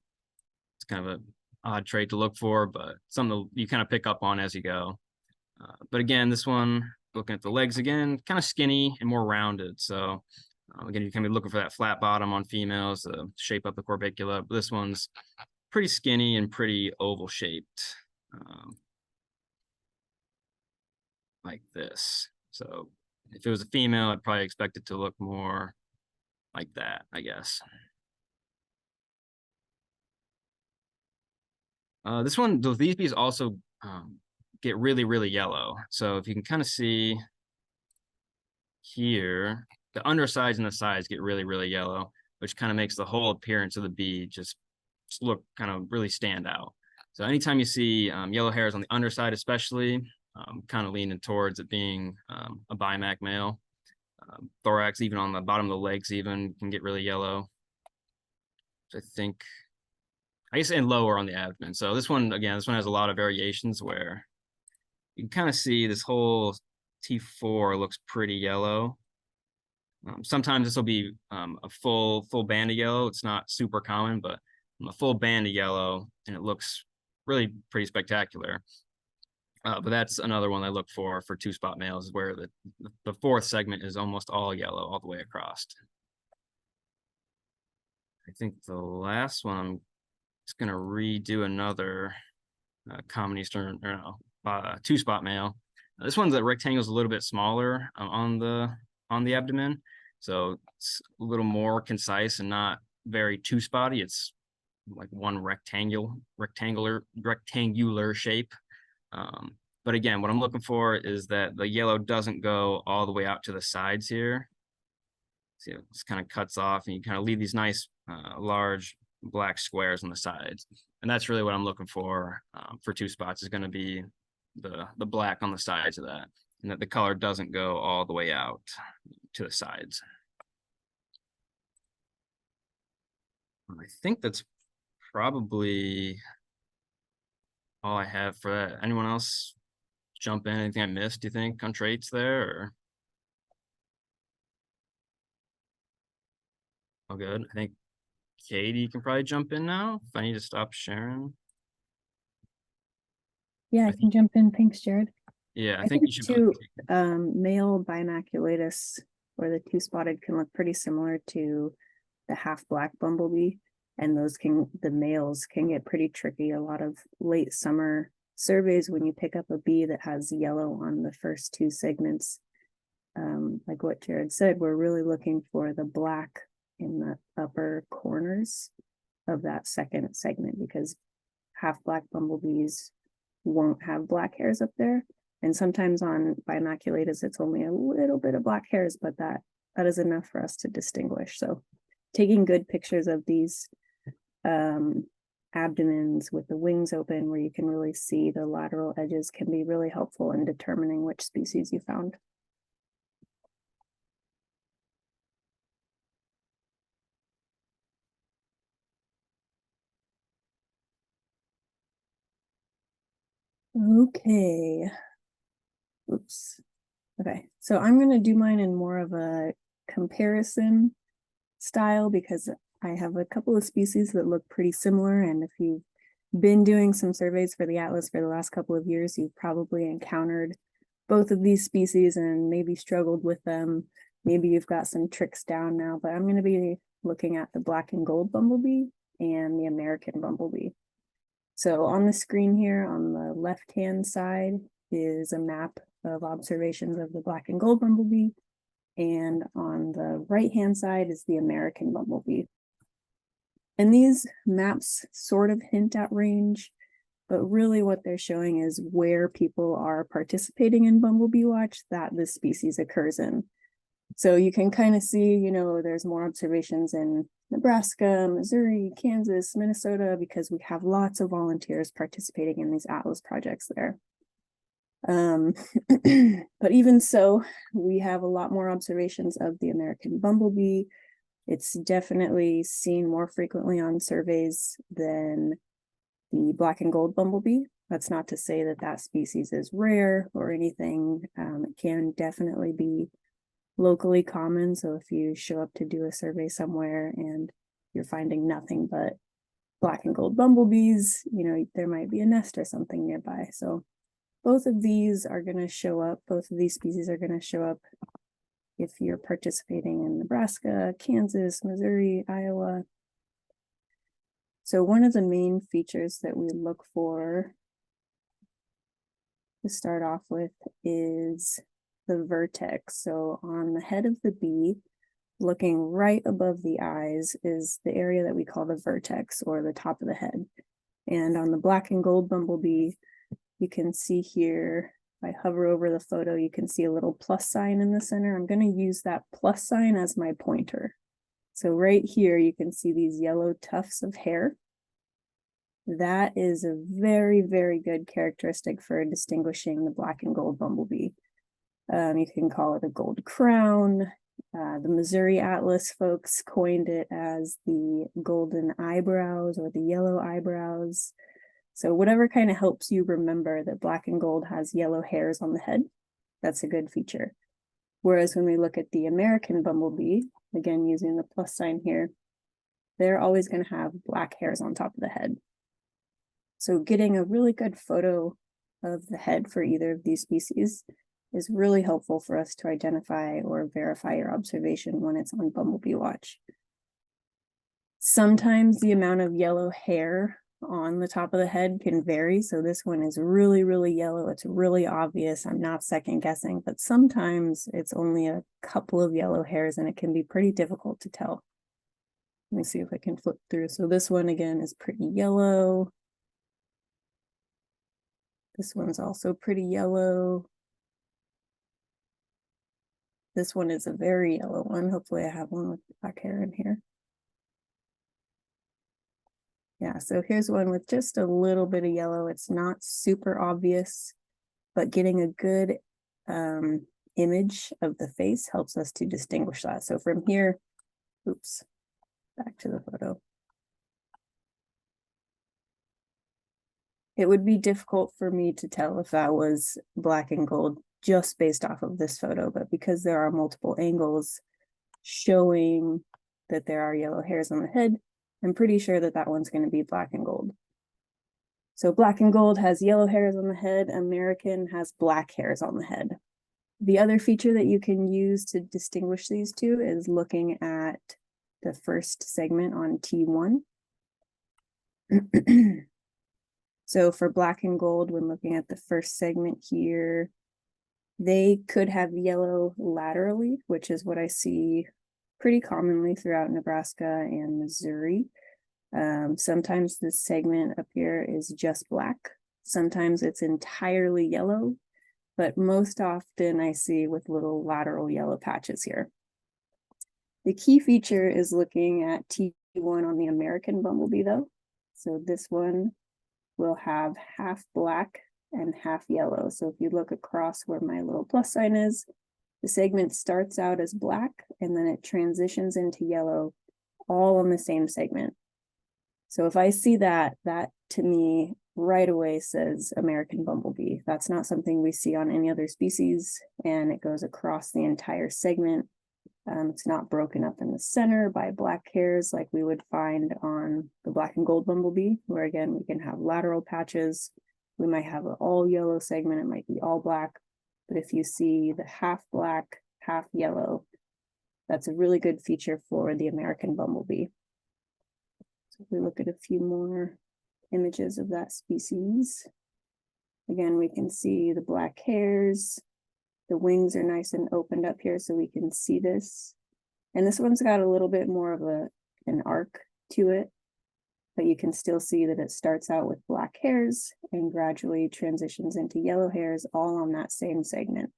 it's kind of an odd trait to look for, but something you kind of pick up on as you go. But again, this one, looking at the legs again, kind of skinny and more rounded. So again, you can be looking for that flat bottom on females to shape up the corbicula. But this one's pretty skinny and pretty oval shaped, like this. So if it was a female, I'd probably expect it to look more like that, I guess. This one, these bees also get really, really yellow. So if you can kind of see here, the undersides and the sides get really, really yellow, which kind of makes the whole appearance of the bee just look kind of really stand out. So anytime you see yellow hairs on the underside, especially, kind of leaning towards it being a bimac male. Thorax, even on the bottom of the legs, even can get really yellow. So I guess, and lower on the abdomen. So this one, again, this one has a lot of variations where you can kind of see this whole T4 looks pretty yellow. Sometimes this will be a full band of yellow. It's not super common, but a full band of yellow, and it looks really pretty spectacular. But that's another one I look for two-spot males, where the fourth segment is almost all yellow all the way across. I think the last one, I'm just gonna redo another common Eastern, or no, two-spot male. This one's, the rectangle's a little bit smaller on the abdomen, so it's a little more concise and not very two-spotty. It's like one rectangular shape. But again, what I'm looking for is that the yellow doesn't go all the way out to the sides here. See, it just kind of cuts off, and you kind of leave these nice large black squares on the sides. And that's really what I'm looking for two spots, is going to be the black on the sides of that, and that the color doesn't go all the way out to the sides. I think that's probably all I have for that. Anyone else jump in? Anything I missed, do you think, on traits there? Or all good? I think Katie can probably jump in now if I need to stop sharing. Yeah, I can jump in. Thanks, Jared. Yeah, I think you should. male bimaculatus, or the two-spotted, can look pretty similar to the half-black bumblebee, and the males can get pretty tricky. A lot of late summer surveys, when you pick up a bee that has yellow on the first two segments, like what Jared said, we're really looking for the black in the upper corners of that second segment, because half-black bumblebees won't have black hairs up there. And sometimes on bimaculatus, it's only a little bit of black hairs, but that is enough for us to distinguish. So taking good pictures of these abdomens with the wings open, where you can really see the lateral edges, can be really helpful in determining which species you found. Okay. Oops. Okay, so I'm going to do mine in more of a comparison style, because I have a couple of species that look pretty similar. And if you've been doing some surveys for the Atlas for the last couple of years, you've probably encountered both of these species and maybe struggled with them. Maybe you've got some tricks down now, but I'm going to be looking at the black and gold bumblebee and the American bumblebee. So on the screen here, on the left-hand side, is a map of observations of the black and gold bumblebee. And on the right-hand side is the American bumblebee. And these maps sort of hint at range, but really what they're showing is where people are participating in bumblebee watch that this species occurs in. So you can kind of see, there's more observations in Nebraska, Missouri, Kansas, Minnesota, because we have lots of volunteers participating in these Atlas projects there. But even so, we have a lot more observations of the American bumblebee. It's definitely seen more frequently on surveys than the black and gold bumblebee. That's not to say that that species is rare or anything. It can definitely be locally common. So if you show up to do a survey somewhere and you're finding nothing but black and gold bumblebees, there might be a nest or something nearby. So both of these are going to show up, both of these species are going to show up if you're participating in Nebraska, Kansas, Missouri, Iowa. So one of the main features that we look for to start off with is the vertex. So on the head of the bee, looking right above the eyes is the area that we call the vertex, or the top of the head. And on the black and gold bumblebee, you can see here, if I hover over the photo, you can see a little plus sign in the center. I'm going to use that plus sign as my pointer. So right here, you can see these yellow tufts of hair. That is a very, very good characteristic for distinguishing the black and gold bumblebee. You can call it a gold crown. The Missouri Atlas folks coined it as the golden eyebrows or the yellow eyebrows. So whatever kind of helps you remember that black and gold has yellow hairs on the head, that's a good feature. Whereas when we look at the American bumblebee, again, using the plus sign here, they're always going to have black hairs on top of the head. So getting a really good photo of the head for either of these species is really helpful for us to identify or verify your observation when it's on Bumblebee Watch. Sometimes the amount of yellow hair on the top of the head can vary. So this one is really, really yellow. It's really obvious. I'm not second guessing, but sometimes it's only a couple of yellow hairs and it can be pretty difficult to tell. Let me see if I can flip through. So this one again is pretty yellow. This one's also pretty yellow. This one is a very yellow one. Hopefully I have one with black hair in here. Yeah, so here's one with just a little bit of yellow. It's not super obvious, but getting a good image of the face helps us to distinguish that. So from here, oops, back to the photo. It would be difficult for me to tell if that was black and gold just based off of this photo, but because there are multiple angles showing that there are yellow hairs on the head, I'm pretty sure that that one's going to be black and gold. So black and gold has yellow hairs on the head. American has black hairs on the head. The other feature that you can use to distinguish these two is looking at the first segment on T1. So for black and gold, when looking at the first segment here, they could have yellow laterally, which is what I see pretty commonly throughout Nebraska and Missouri. Sometimes this segment up here is just black. Sometimes it's entirely yellow, but most often I see with little lateral yellow patches here. The key feature is looking at T1 on the American bumblebee though. So this one will have half black and half yellow. So if you look across where my little plus sign is, the segment starts out as black and then it transitions into yellow all on the same segment. So if I see that, that to me right away says American bumblebee. That's not something we see on any other species, and it goes across the entire segment. It's not broken up in the center by black hairs like we would find on the black and gold bumblebee, where again, we can have lateral patches. We might have an all yellow segment, it might be all black. But if you see the half black, half yellow, that's a really good feature for the American bumblebee. So if we look at a few more images of that species, again, we can see the black hairs. The wings are nice and opened up here so we can see this. And this one's got a little bit more of an arc to it, but you can still see that it starts out with black hairs and gradually transitions into yellow hairs all on that same segment.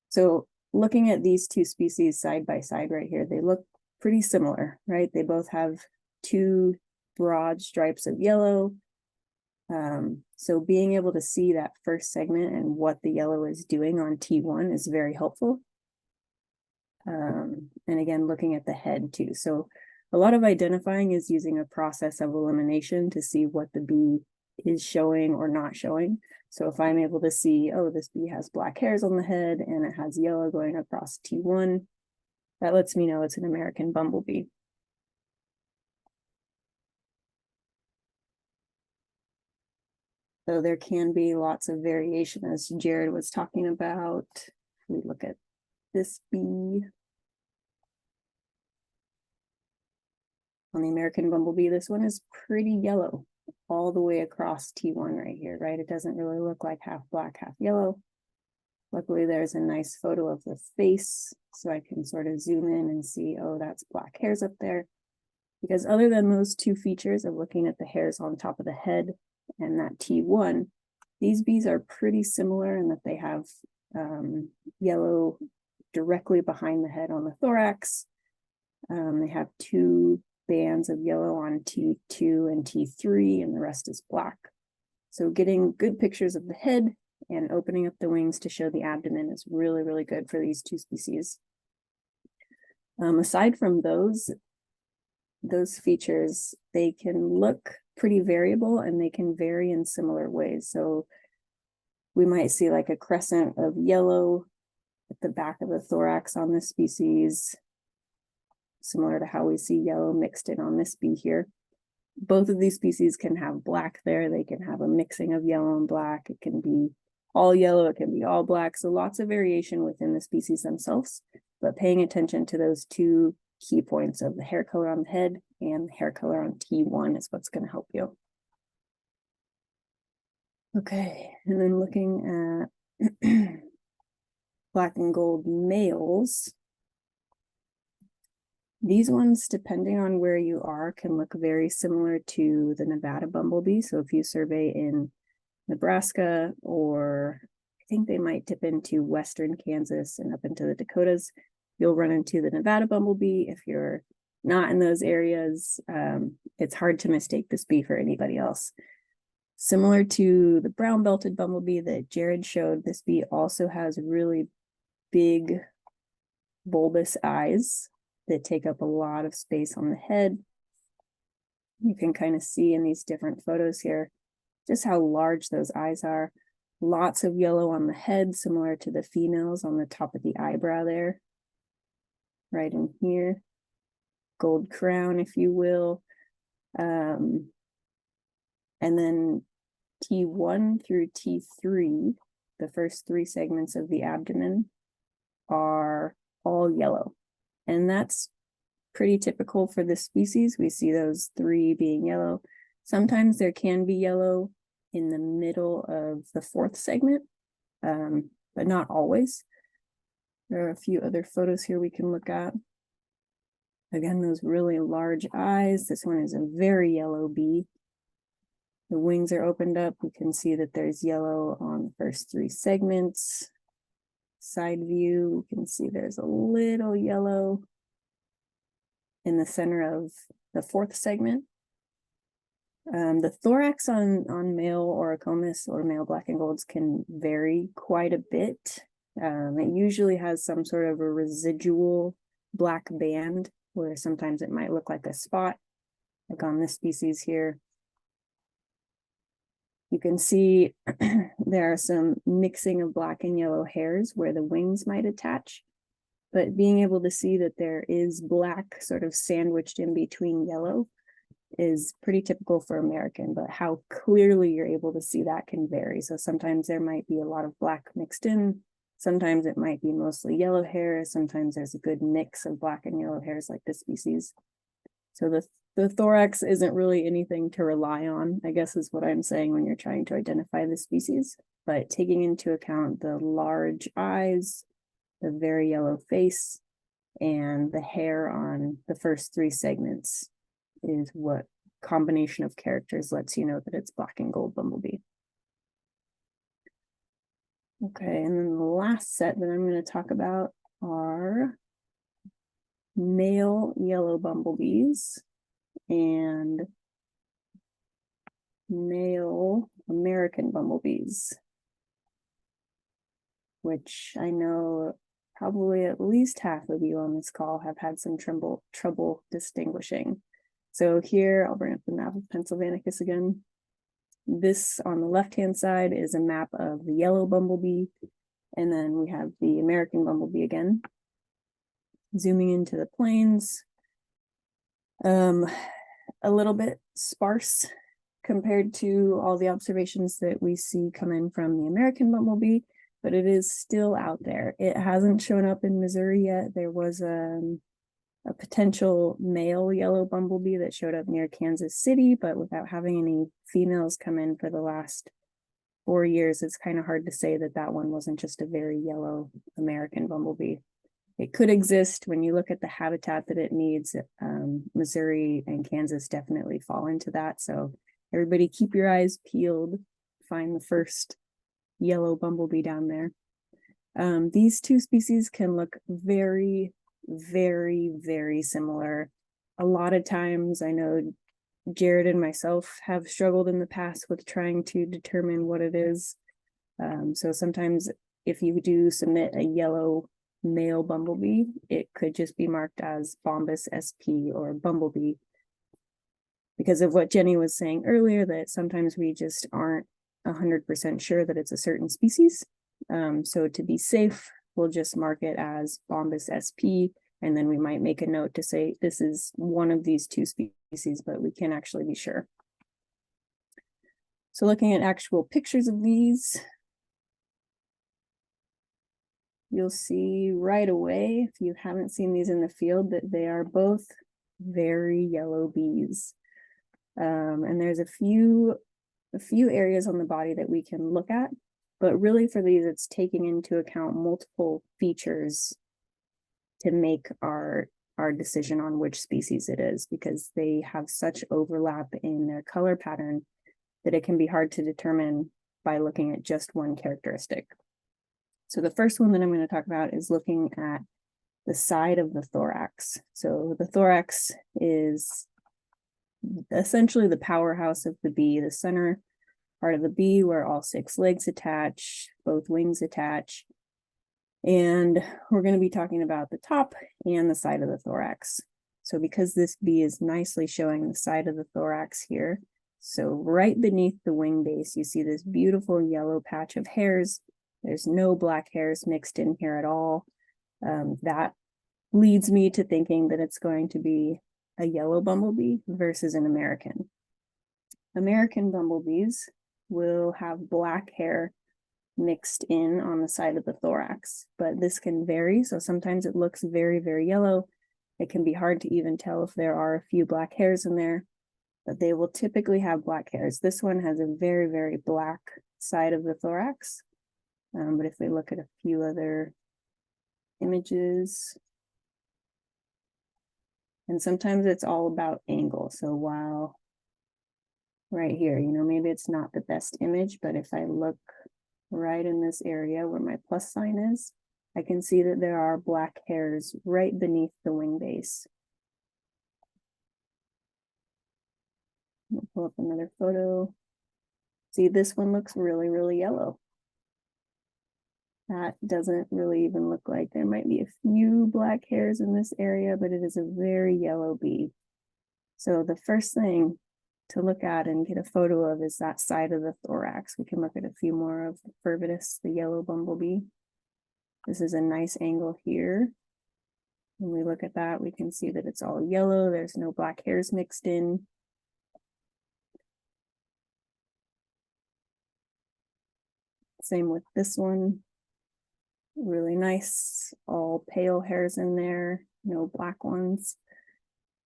So looking at these two species side by side right here, they look pretty similar, right? They both have two broad stripes of yellow. So being able to see that first segment and what the yellow is doing on T1 is very helpful. And again, looking at the head too. So a lot of identifying is using a process of elimination to see what the bee is showing or not showing. So if I'm able to see, oh, this bee has black hairs on the head and it has yellow going across T1, that lets me know it's an American bumblebee. So there can be lots of variation, as Jared was talking about. We look at this bee. On the American bumblebee, this one is pretty yellow all the way across T1 right here, right? It doesn't really look like half black, half yellow. Luckily, there's a nice photo of the face, so I can sort of zoom in and see, oh, that's black hairs up there. Because other than those two features of looking at the hairs on top of the head and that T1, these bees are pretty similar in that they have yellow directly behind the head on the thorax. They have two bands of yellow on T2 and T3, and the rest is black. So getting good pictures of the head and opening up the wings to show the abdomen is really, really good for these two species. Aside from those features, they can look pretty variable and they can vary in similar ways. So we might see like a crescent of yellow at the back of the thorax on this species, similar to how we see yellow mixed in on this bee here. Both of these species can have black there. They can have a mixing of yellow and black. It can be all yellow, it can be all black. So lots of variation within the species themselves, but paying attention to those two key points of the hair color on the head and the hair color on T1 is what's going to help you. Okay, and then looking at black and gold males. These ones, depending on where you are, can look very similar to the Nevada bumblebee. So if you survey in Nebraska, or I think they might dip into western Kansas and up into the Dakotas, you'll run into the Nevada bumblebee. If you're not in those areas, it's hard to mistake this bee for anybody else. Similar to the brown belted bumblebee that Jared showed, this bee also has really big bulbous eyes that take up a lot of space on the head. You can kind of see in these different photos here just how large those eyes are. Lots of yellow on the head, similar to the females on the top of the eyebrow there. Right in here. Gold crown, if you will. And then T1 through T3, the first three segments of the abdomen, are all yellow. And that's pretty typical for this species. We see those three being yellow. Sometimes there can be yellow in the middle of the fourth segment, but not always. There are a few other photos here we can look at. Again, those really large eyes. This one is a very yellow bee. The wings are opened up. We can see that there's yellow on the first three segments. Side view, we can see there's a little yellow in the center of the fourth segment. The thorax on male Oricomis or male black and golds can vary quite a bit. It usually has some sort of a residual black band where sometimes it might look like a spot, like on this species here. You can see there are some mixing of black and yellow hairs where the wings might attach, but being able to see that there is black sort of sandwiched in between yellow is pretty typical for American, but how clearly you're able to see that can vary. So sometimes there might be a lot of black mixed in, sometimes it might be mostly yellow hair, sometimes there's a good mix of black and yellow hairs like this species. So the thorax isn't really anything to rely on, I guess is what I'm saying when you're trying to identify the species, but taking into account the large eyes, the very yellow face, and the hair on the first three segments is what combination of characters lets you know that it's black and gold bumblebee. Okay, and then the last set that I'm going to talk about are male yellow bumblebees and male American bumblebees, which I know probably at least half of you on this call have had some trouble distinguishing. So here, I'll bring up the map of Pennsylvanicus again. This on the left-hand side is a map of the yellow bumblebee, and then we have the American bumblebee again. Zooming into the plains, a little bit sparse compared to all the observations that we see come in from the American bumblebee, but it is still out there. It hasn't shown up in Missouri yet. There was a potential male yellow bumblebee that showed up near Kansas City, but without having any females come in for the last 4 years, it's kind of hard to say that that one wasn't just a very yellow American bumblebee. It could exist when you look at the habitat that it needs. Missouri and Kansas definitely fall into that. So everybody keep your eyes peeled, find the first yellow bumblebee down there. These two species can look very, very, very similar. A lot of times I know Jared and myself have struggled in the past with trying to determine what it is. So sometimes if you do submit a yellow male bumblebee, it could just be marked as Bombus SP or Bumblebee, because of what Jenny was saying earlier, that sometimes we just aren't 100% sure that it's a certain species. So to be safe, we'll just mark it as Bombus SP, and then we might make a note to say this is one of these two species, but we can't actually be sure. So looking at actual pictures of these, you'll see right away, if you haven't seen these in the field, that they are both very yellow bees. And there's a few areas on the body that we can look at, but really for these, it's taking into account multiple features to make our decision on which species it is, because they have such overlap in their color pattern that it can be hard to determine by looking at just one characteristic. So the first one that I'm going to talk about is looking at the side of the thorax. So the thorax is essentially the powerhouse of the bee, the center part of the bee where all 6 legs attach, both wings attach. And we're going to be talking about the top and the side of the thorax. So because this bee is nicely showing the side of the thorax here, so right beneath the wing base, you see this beautiful yellow patch of hairs. There's no black hairs mixed in here at all. That leads me to thinking that it's going to be a yellow bumblebee versus an American. American bumblebees will have black hair mixed in on the side of the thorax, but this can vary. So sometimes it looks very, very yellow. It can be hard to even tell if there are a few black hairs in there, but they will typically have black hairs. This one has a very, very black side of the thorax. But if we look at a few other images, and sometimes it's all about angle. So while right here, maybe it's not the best image, but if I look right in this area where my plus sign is, I can see that there are black hairs right beneath the wing base. I'll pull up another photo. See, this one looks really, really yellow. That doesn't really even look like there might be a few black hairs in this area, but it is a very yellow bee. So the first thing to look at and get a photo of is that side of the thorax. We can look at a few more of the Furvitus, the yellow bumblebee. This is a nice angle here. When we look at that, we can see that it's all yellow. There's no black hairs mixed in. Same with this one. Really nice, all pale hairs in there, no black ones.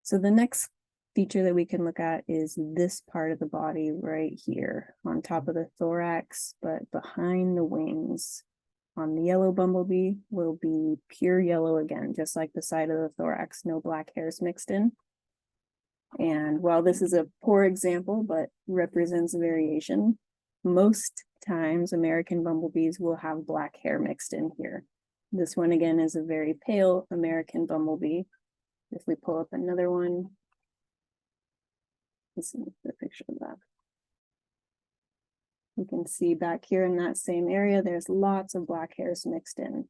So the next feature that we can look at is this part of the body right here on top of the thorax, but behind the wings. On the yellow bumblebee will be pure yellow again, just like the side of the thorax, no black hairs mixed in. And while this is a poor example, but represents variation, most times American bumblebees will have black hair mixed in here. This one again is a very pale American bumblebee. If we pull up another one, let's see the picture of that. You can see back here in that same area, there's lots of black hairs mixed in.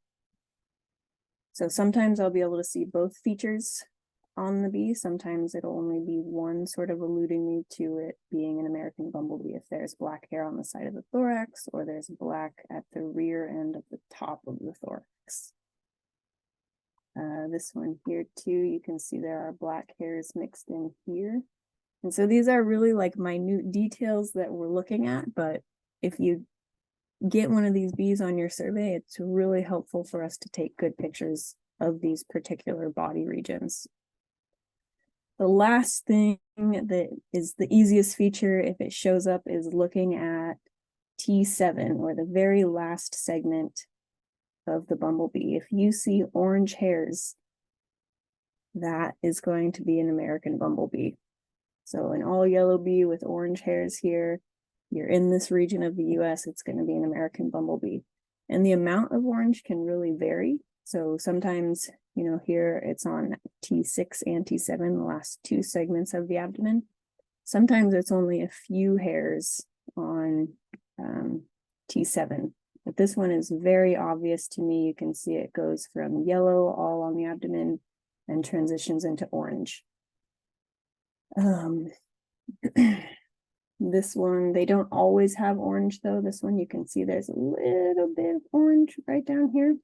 So sometimes I'll be able to see both features on the bee. Sometimes it'll only be one, sort of alluding me to it being an American bumblebee if there's black hair on the side of the thorax, or there's black at the rear end of the top of the thorax. This one here too, you can see there are black hairs mixed in here. And so these are really like minute details that we're looking at, but if you get one of these bees on your survey, it's really helpful for us to take good pictures of these particular body regions. The last thing that is the easiest feature, if it shows up, is looking at T7, or the very last segment of the bumblebee. If you see orange hairs, that is going to be an American bumblebee. So an all yellow bee with orange hairs here, you're in this region of the US, it's going to be an American bumblebee. And the amount of orange can really vary. So sometimes, you know, here it's on T6 and T7, the last two segments of the abdomen. Sometimes it's only a few hairs on T7. But this one is very obvious to me. You can see it goes from yellow all on the abdomen and transitions into orange. This one, they don't always have orange though. This one, you can see there's a little bit of orange right down here.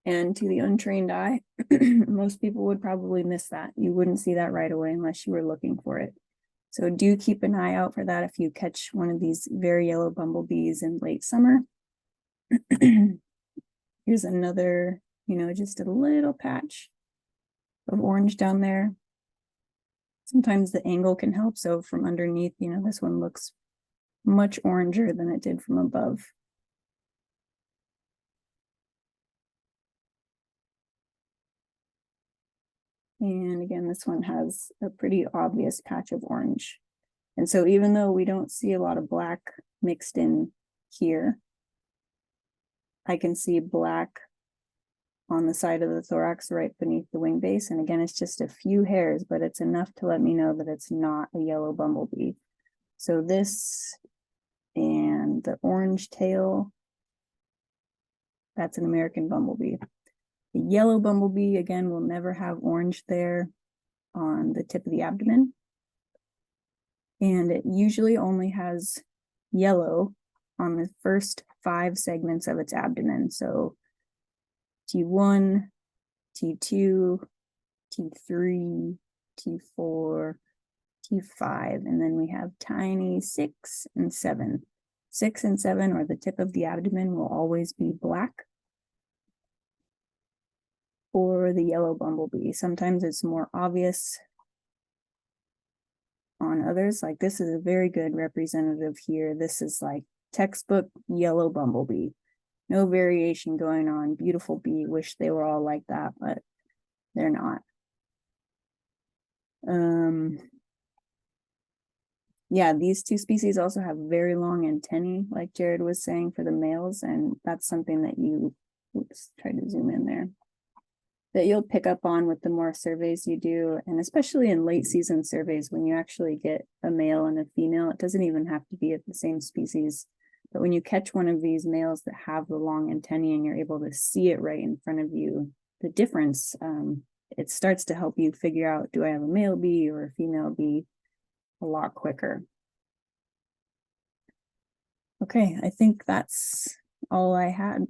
And to the untrained eye, most people would probably miss that. You wouldn't see that right away unless you were looking for it. So do keep an eye out for that if you catch one of these very yellow bumblebees in late summer. Here's another, you know, just a little patch of orange down there. Sometimes the angle can help. So from underneath, you know, this one looks much oranger than it did from above. And again, this one has a pretty obvious patch of orange. And so even though we don't see a lot of black mixed in here, I can see black on the side of the thorax right beneath the wing base. And again, it's just a few hairs, but it's enough to let me know that it's not a yellow bumblebee. So this and the orange tail, that's an American bumblebee. The yellow bumblebee, again, will never have orange there on the tip of the abdomen. And it usually only has yellow on the first 5 segments of its abdomen. So T1, T2, T3, T4, T5, and then we have tiny 6 and 7. 6 and 7, or the tip of the abdomen, will always be black for the yellow bumblebee. Sometimes it's more obvious on others. Like this is a very good representative here. This is like textbook yellow bumblebee. No variation going on. Beautiful bee. Wish they were all like that, but they're not. Yeah, these two species also have very long antennae, like Jared was saying, for the males, and that's something that you, oops, try to zoom in there, that you'll pick up on with the more surveys you do, and especially in late season surveys when you actually get a male and a female. It doesn't even have to be of the same species. But when you catch one of these males that have the long antennae and you're able to see it right in front of you, the difference, it starts to help you figure out, do I have a male bee or a female bee, a lot quicker. Okay, I think that's all I had.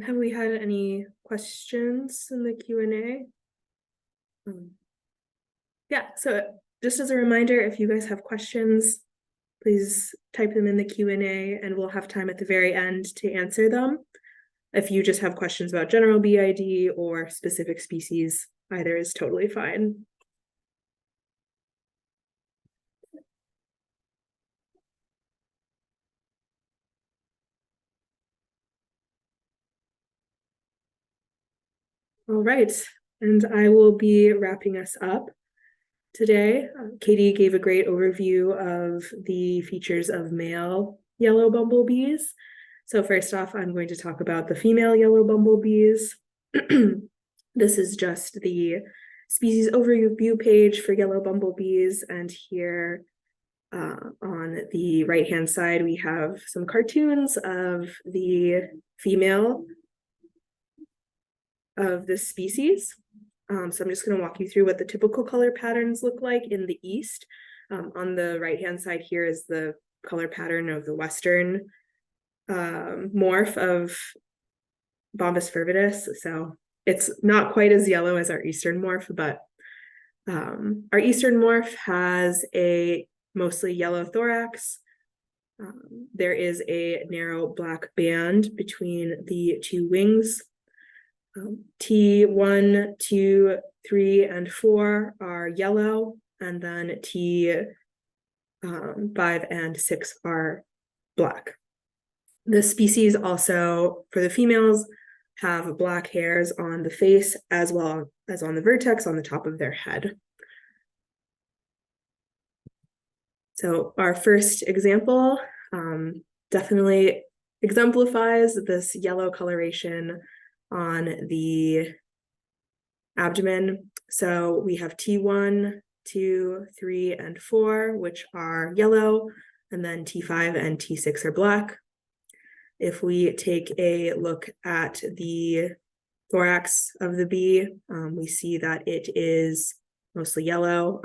Have we had any questions in the Q&A? Yeah, so just as a reminder, if you guys have questions, please type them in the Q&A and we'll have time at the very end to answer them. If you just have questions about general BID or specific species, either is totally fine. All right, and I will be wrapping us up today. Katie gave a great overview of the features of male yellow bumblebees. So first off, I'm going to talk about the female yellow bumblebees. This is just the species overview page for yellow bumblebees, and here on the right-hand side, we have some cartoons of the female of this species. So I'm just going to walk you through what the typical color patterns look like in the east. On the right-hand side here is the color pattern of the western morph of Bombus fervidus. So it's not quite as yellow as our eastern morph, but our eastern morph has a mostly yellow thorax. There is a narrow black band between the two wings. T1, 2, 3, and 4 are yellow, and then T5 and 6 are black. The species also, for the females, have black hairs on the face as well as on the vertex on the top of their head. So our first example definitely exemplifies this yellow coloration on the abdomen. So we have T1, 2, 3, and 4, which are yellow, and then T5 and T6 are black. If we take a look at the thorax of the bee, we see that it is mostly yellow,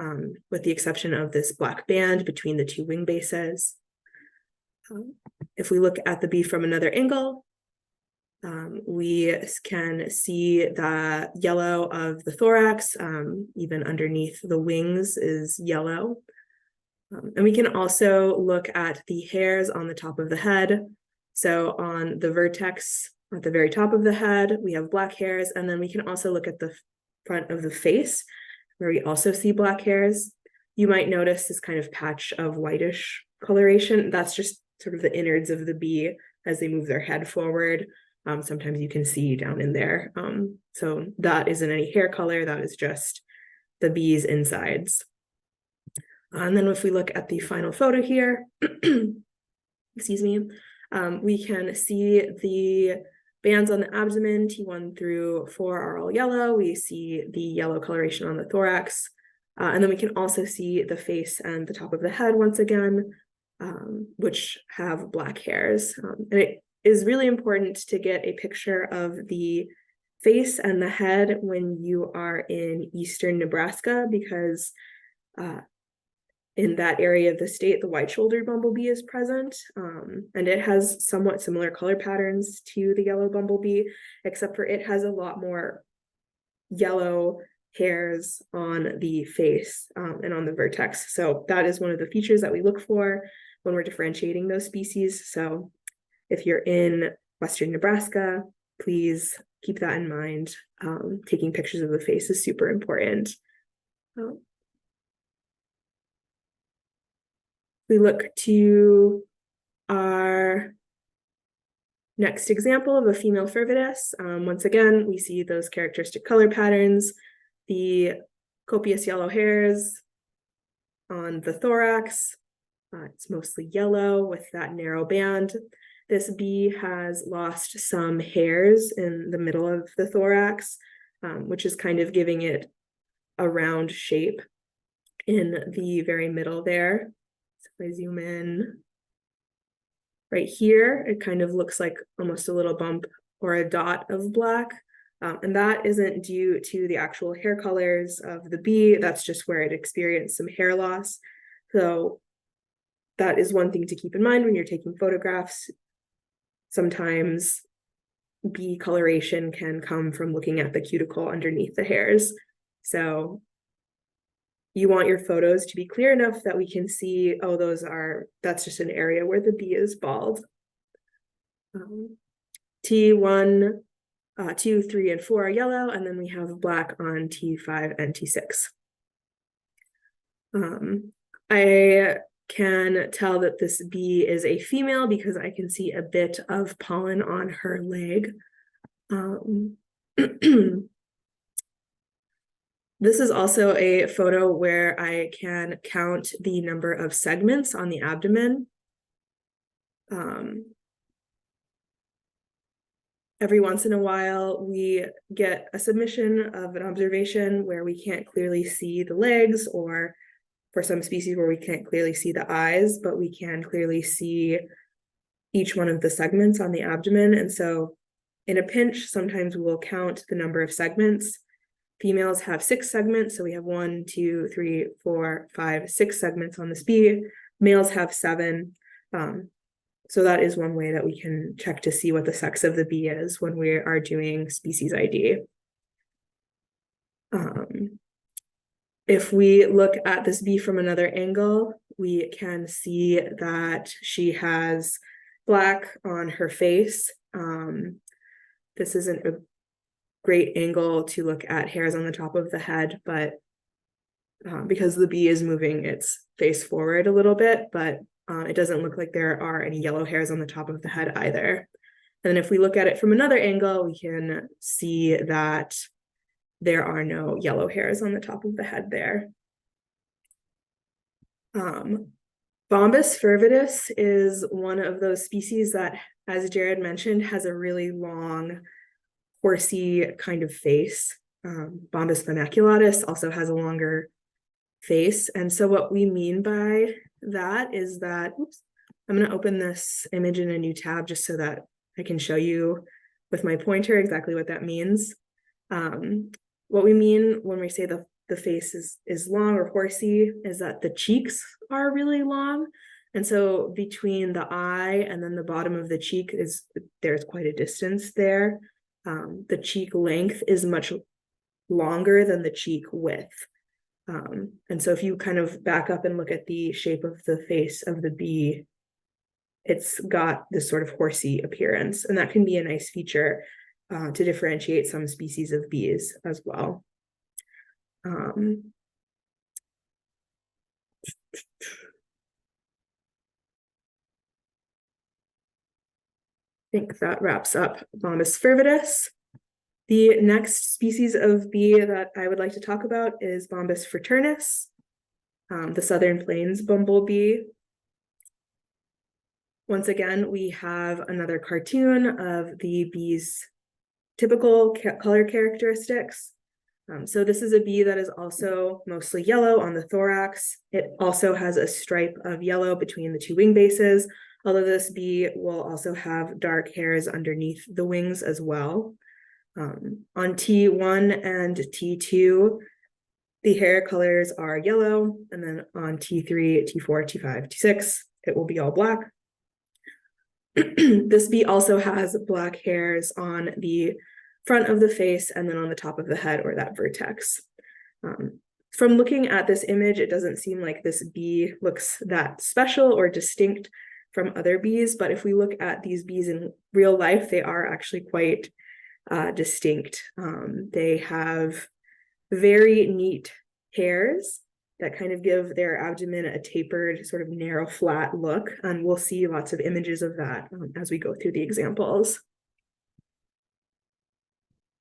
with the exception of this black band between the two wing bases. If we look at the bee from another angle, we can see the yellow of the thorax, even underneath the wings is yellow. And we can also look at the hairs on the top of the head. So on the vertex at the very top of the head, we have black hairs, and then we can also look at the front of the face where we also see black hairs. You might notice this kind of patch of whitish coloration. That's just sort of the innards of the bee as they move their head forward. Sometimes you can see down in there. So that isn't any hair color, that is just the bee's insides. And then if we look at the final photo here, excuse me, we can see the bands on the abdomen, T1 through 4 are all yellow. We see the yellow coloration on the thorax. And then we can also see the face and the top of the head once again, which have black hairs. And it is really important to get a picture of the face and the head when you are in eastern Nebraska, because in that area of the state, the white-shouldered bumblebee is present, and it has somewhat similar color patterns to the yellow bumblebee, except for it has a lot more yellow hairs on the face and on the vertex. So that is one of the features that we look for when we're differentiating those species. So if you're in Western Nebraska, please keep that in mind. Taking pictures of the face is super important. We look to our next example of a female fervidus. Once again, we see those characteristic color patterns, the copious yellow hairs on the thorax. It's mostly yellow with that narrow band. This bee has lost some hairs in the middle of the thorax, which is kind of giving it a round shape in the very middle there. So if I zoom in right here, it kind of looks like almost a little bump or a dot of black. And that isn't due to the actual hair colors of the bee. That's just where it experienced some hair loss. So that is one thing to keep in mind when you're taking photographs. Sometimes bee coloration can come from looking at the cuticle underneath the hairs. So you want your photos to be clear enough that we can see, oh, that's just an area where the bee is bald. T1, 2, 3, and 4 are yellow, and then we have black on T5 and T6. I can tell that this bee is a female because I can see a bit of pollen on her leg. This is also a photo where I can count the number of segments on the abdomen. Every once in a while, we get a submission of an observation where we can't clearly see the legs, or for some species where we can't clearly see the eyes, but we can clearly see each one of the segments on the abdomen. And so in a pinch, sometimes we'll count the number of segments. Females have 6 segments, so we have 1, 2, 3, 4, 5, 6 segments on this bee. Males have 7. So that is one way that we can check to see what the sex of the bee is when we are doing species ID. If we look at this bee from another angle, we can see that she has black on her face. This isn't a great angle to look at hairs on the top of the head, but because the bee is moving its face forward a little bit, but it doesn't look like there are any yellow hairs on the top of the head either. And if we look at it from another angle, we can see that there are no yellow hairs on the top of the head there. Bombus fervidus is one of those species that, as Jared mentioned, has a really long, horsey kind of face. Bombus verniculatus also has a longer face. And so what we mean by that is that, oops, I'm going to open this image in a new tab just so that I can show you with my pointer exactly what that means. What we mean when we say the face is long or horsey is that the cheeks are really long. And so between the eye and then the bottom of the cheek there's quite a distance there. The cheek length is much longer than the cheek width. And so if you kind of back up and look at the shape of the face of the bee, it's got this sort of horsey appearance, and that can be a nice feature to differentiate some species of bees as well. I think that wraps up Bombus fervidus. The next species of bee that I would like to talk about is Bombus fraternus, the Southern Plains bumblebee. Once again, we have another cartoon of the bee's typical color characteristics. So this is a bee that is also mostly yellow on the thorax. It also has a stripe of yellow between the 2 wing bases, although this bee will also have dark hairs underneath the wings as well. On T1 and T2, the hair colors are yellow, and then on T3, T4, T5, T6, it will be all black. This bee also has black hairs on the front of the face and then on the top of the head, or that vertex. From looking at this image, it doesn't seem like this bee looks that special or distinct from other bees, but if we look at these bees in real life, they are actually quite distinct. They have very neat hairs that kind of give their abdomen a tapered, sort of narrow, flat look, and we'll see lots of images of that as we go through the examples.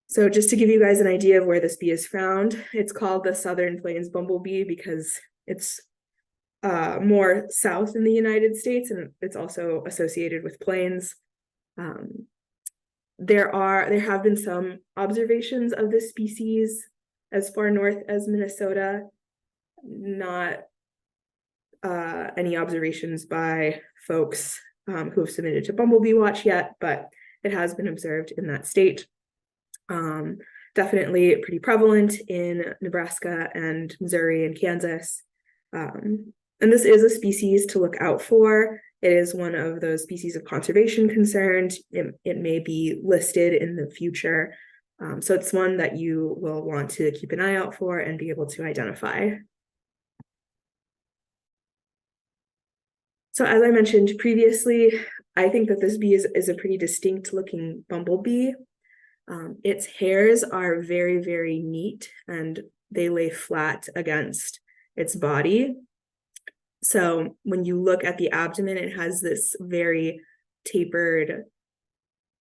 So just to give you guys an idea of where this bee is found, it's called the Southern Plains bumblebee because it's more south in the United States, and it's also associated with plains. There have been some observations of this species as far north as Minnesota, not any observations by folks who have submitted to Bumblebee Watch yet, but it has been observed in that state. Definitely pretty prevalent in Nebraska and Missouri and Kansas. And this is a species to look out for. It is one of those species of conservation concerns. It may be listed in the future. So it's one that you will want to keep an eye out for and be able to identify. So as I mentioned previously, I think that this bee is a pretty distinct looking bumblebee. Its hairs are very, very neat and they lay flat against its body. So when you look at the abdomen, it has this very tapered,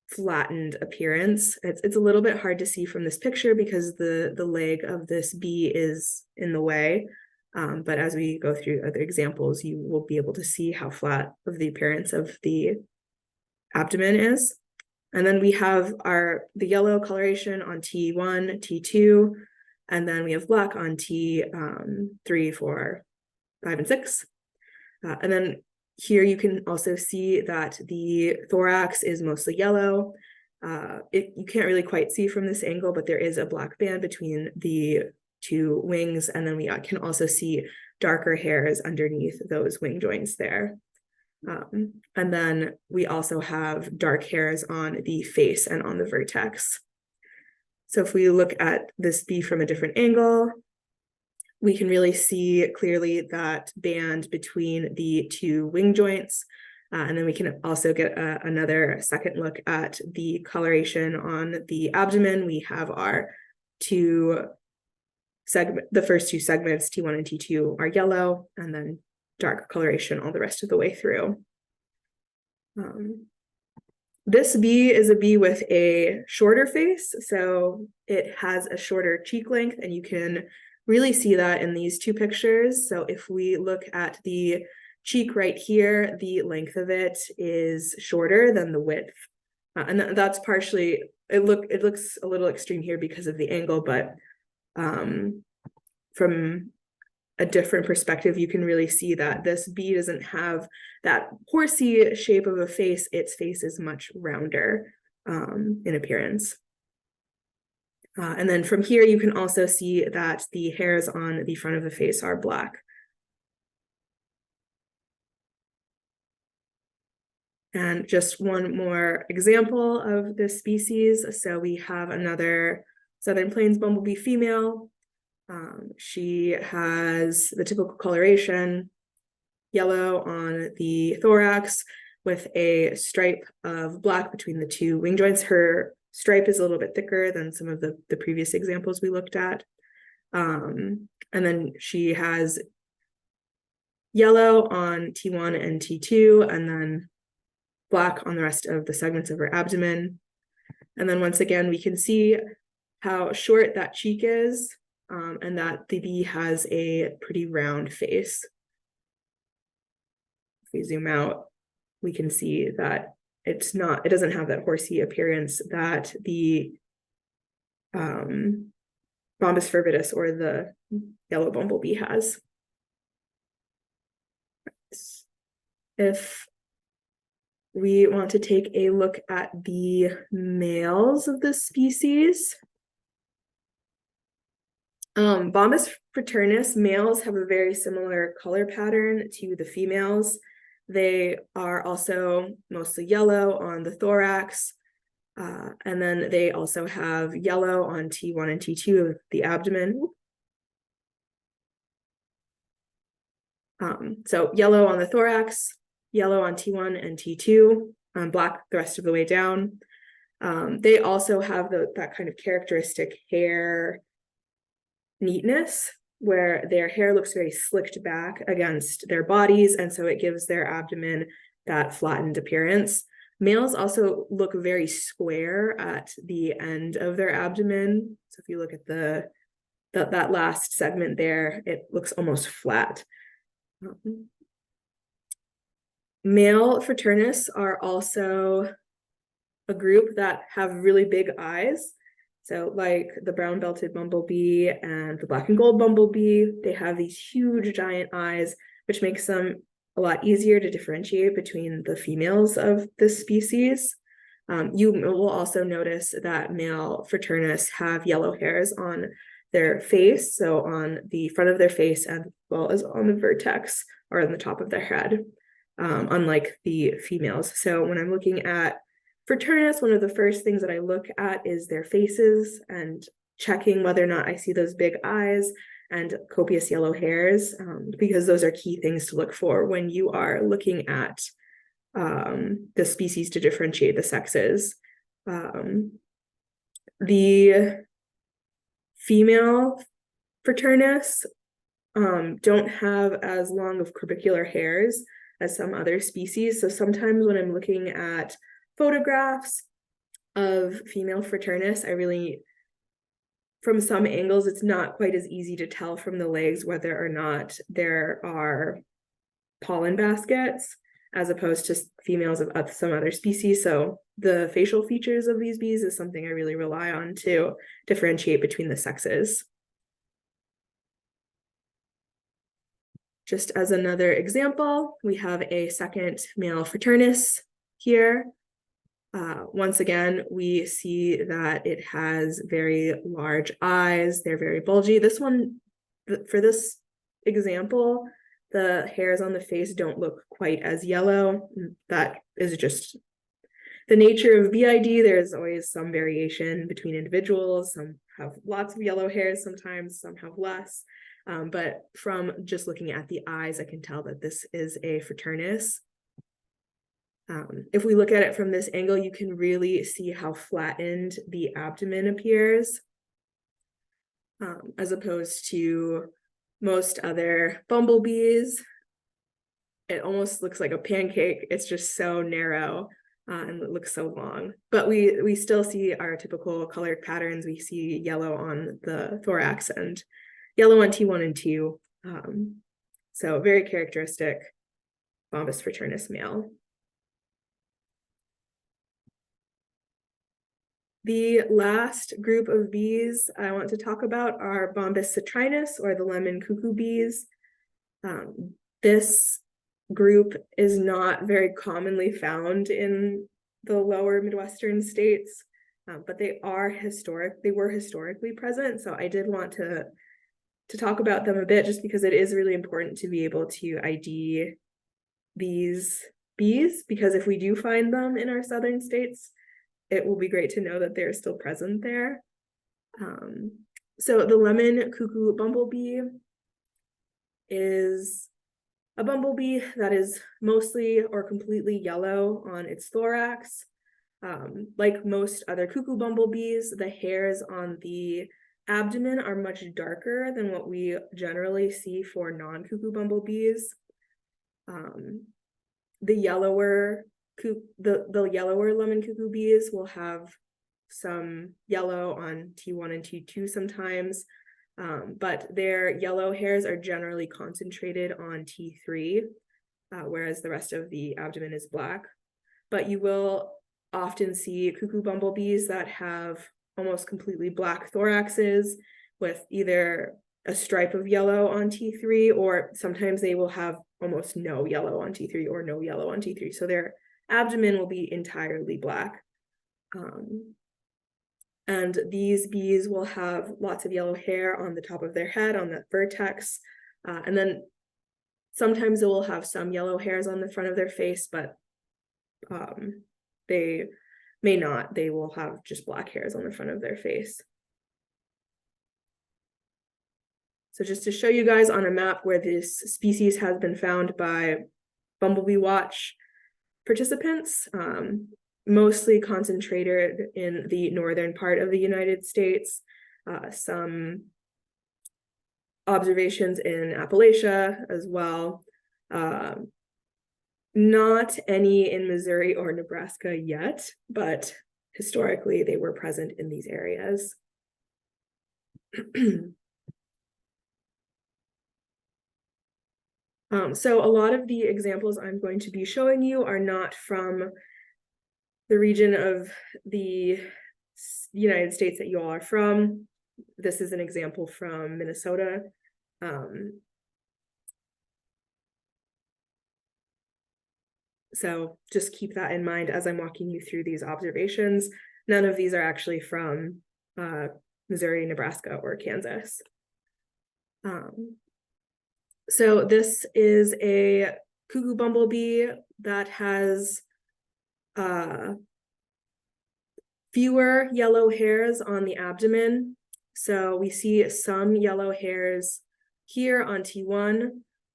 flattened appearance. It's a little bit hard to see from this picture because the leg of this bee is in the way. But as we go through other examples, you will be able to see how flat of the appearance of the abdomen is. And then we have the yellow coloration on T1, T2, and then we have black on T3, 4, 5, and 6. And then here you can also see that the thorax is mostly yellow. You can't really quite see from this angle, but there is a black band between the two wings, and then we can also see darker hairs underneath those wing joints there. And then we also have dark hairs on the face and on the vertex. So if we look at this bee from a different angle, we can really see clearly that band between the two wing joints. And then we can also get another second look at the coloration on the abdomen. We have our the first two segments, T1 and T2, are yellow, and then dark coloration all the rest of the way through. This bee is a bee with a shorter face, so it has a shorter cheek length, and you can really see that in these two pictures. So if we look at the cheek right here, the length of it is shorter than the width. And that's partially, it looks a little extreme here because of the angle, but from a different perspective, you can really see that this bee doesn't have that horsey shape of a face. Its face is much rounder in appearance. And then from here, you can also see that the hairs on the front of the face are black. And just one more example of this species. So we have another Southern Plains bumblebee female. She has the typical coloration, yellow on the thorax with a stripe of black between the two wing joints. Her stripe is a little bit thicker than some of the previous examples we looked at. And then she has yellow on T1 and T2, and then black on the rest of the segments of her abdomen. And then once again, we can see how short that cheek is, and that the bee has a pretty round face. If we zoom out, we can see that it doesn't have that horsey appearance that the Bombus fervidus or the yellow bumblebee has. If we want to take a look at the males of this species, Bombus fraternus males have a very similar color pattern to the females. They are also mostly yellow on the thorax, and then they also have yellow on T1 and T2 of the abdomen. So yellow on the thorax, yellow on T1 and T2, black the rest of the way down. They also have that kind of characteristic hair neatness where their hair looks very slicked back against their bodies, and so it gives their abdomen that flattened appearance. Males also look very square at the end of their abdomen. So if you look at that last segment there, it looks almost flat. Male fraternus are also a group that have really big eyes. So like the brown-belted bumblebee and the black and gold bumblebee, they have these huge giant eyes, which makes them a lot easier to differentiate between the females of this species. You will also notice that male fraternus have yellow hairs on their face, so on the front of their face as well as on the vertex or on the top of their head, unlike the females. So when I'm looking at fraternus, one of the first things that I look at is their faces and checking whether or not I see those big eyes and copious yellow hairs, because those are key things to look for when you are looking at the species to differentiate the sexes. The female fraternus don't have as long of corbicular hairs as some other species. So sometimes when I'm looking at photographs of female fraternus, from some angles, it's not quite as easy to tell from the legs whether or not there are pollen baskets as opposed to females of some other species. So the facial features of these bees is something I really rely on to differentiate between the sexes. Just as another example, we have a second male fraternus here. Once again, we see that it has very large eyes. They're very bulgy. This one, for this example, the hairs on the face don't look quite as yellow. That is just the nature of BID. There's always some variation between individuals. Some have lots of yellow hairs sometimes, some have less. But from just looking at the eyes, I can tell that this is a fraternus. If we look at it from this angle, you can really see how flattened the abdomen appears, as opposed to most other bumblebees. It almost looks like a pancake. It's just so narrow, and it looks so long. But we still see our typical colored patterns. We see yellow on the thorax and yellow on T1 and 2. So very characteristic Bombus fraternus male. The last group of bees I want to talk about are Bombus citrinus, or the lemon cuckoo bees. This group is not very commonly found in the lower Midwestern states, but they were historically present. So I did want to talk about them a bit, just because it is really important to be able to ID these bees, because if we do find them in our southern states, it will be great to know that they're still present there. So the lemon cuckoo bumblebee is a bumblebee that is mostly or completely yellow on its thorax. Like most other cuckoo bumblebees, the hairs on the abdomen are much darker than what we generally see for non-cuckoo bumblebees. The yellower lemon cuckoo bees will have some yellow on T1 and T2 sometimes, but their yellow hairs are generally concentrated on T3, whereas the rest of the abdomen is black. But you will often see cuckoo bumblebees that have almost completely black thoraxes with either a stripe of yellow on T3, or sometimes they will have almost no yellow on T3 or no yellow on T3. So their abdomen will be entirely black. And these bees will have lots of yellow hair on the top of their head, on that vertex. And then sometimes they will have some yellow hairs on the front of their face, but they may not. They will have just black hairs on the front of their face. So just to show you guys on a map where this species has been found by Bumblebee Watch participants, mostly concentrated in the northern part of the United States, some observations in Appalachia as well. Not any in Missouri or Nebraska yet, but historically they were present in these areas. So a lot of the examples I'm going to be showing you are not from the region of the United States that you all are from. This is an example from Minnesota. So just keep that in mind as I'm walking you through these observations. None of these are actually from Missouri, Nebraska, or Kansas. So this is a cuckoo bumblebee that has fewer yellow hairs on the abdomen. So we see some yellow hairs here on T1,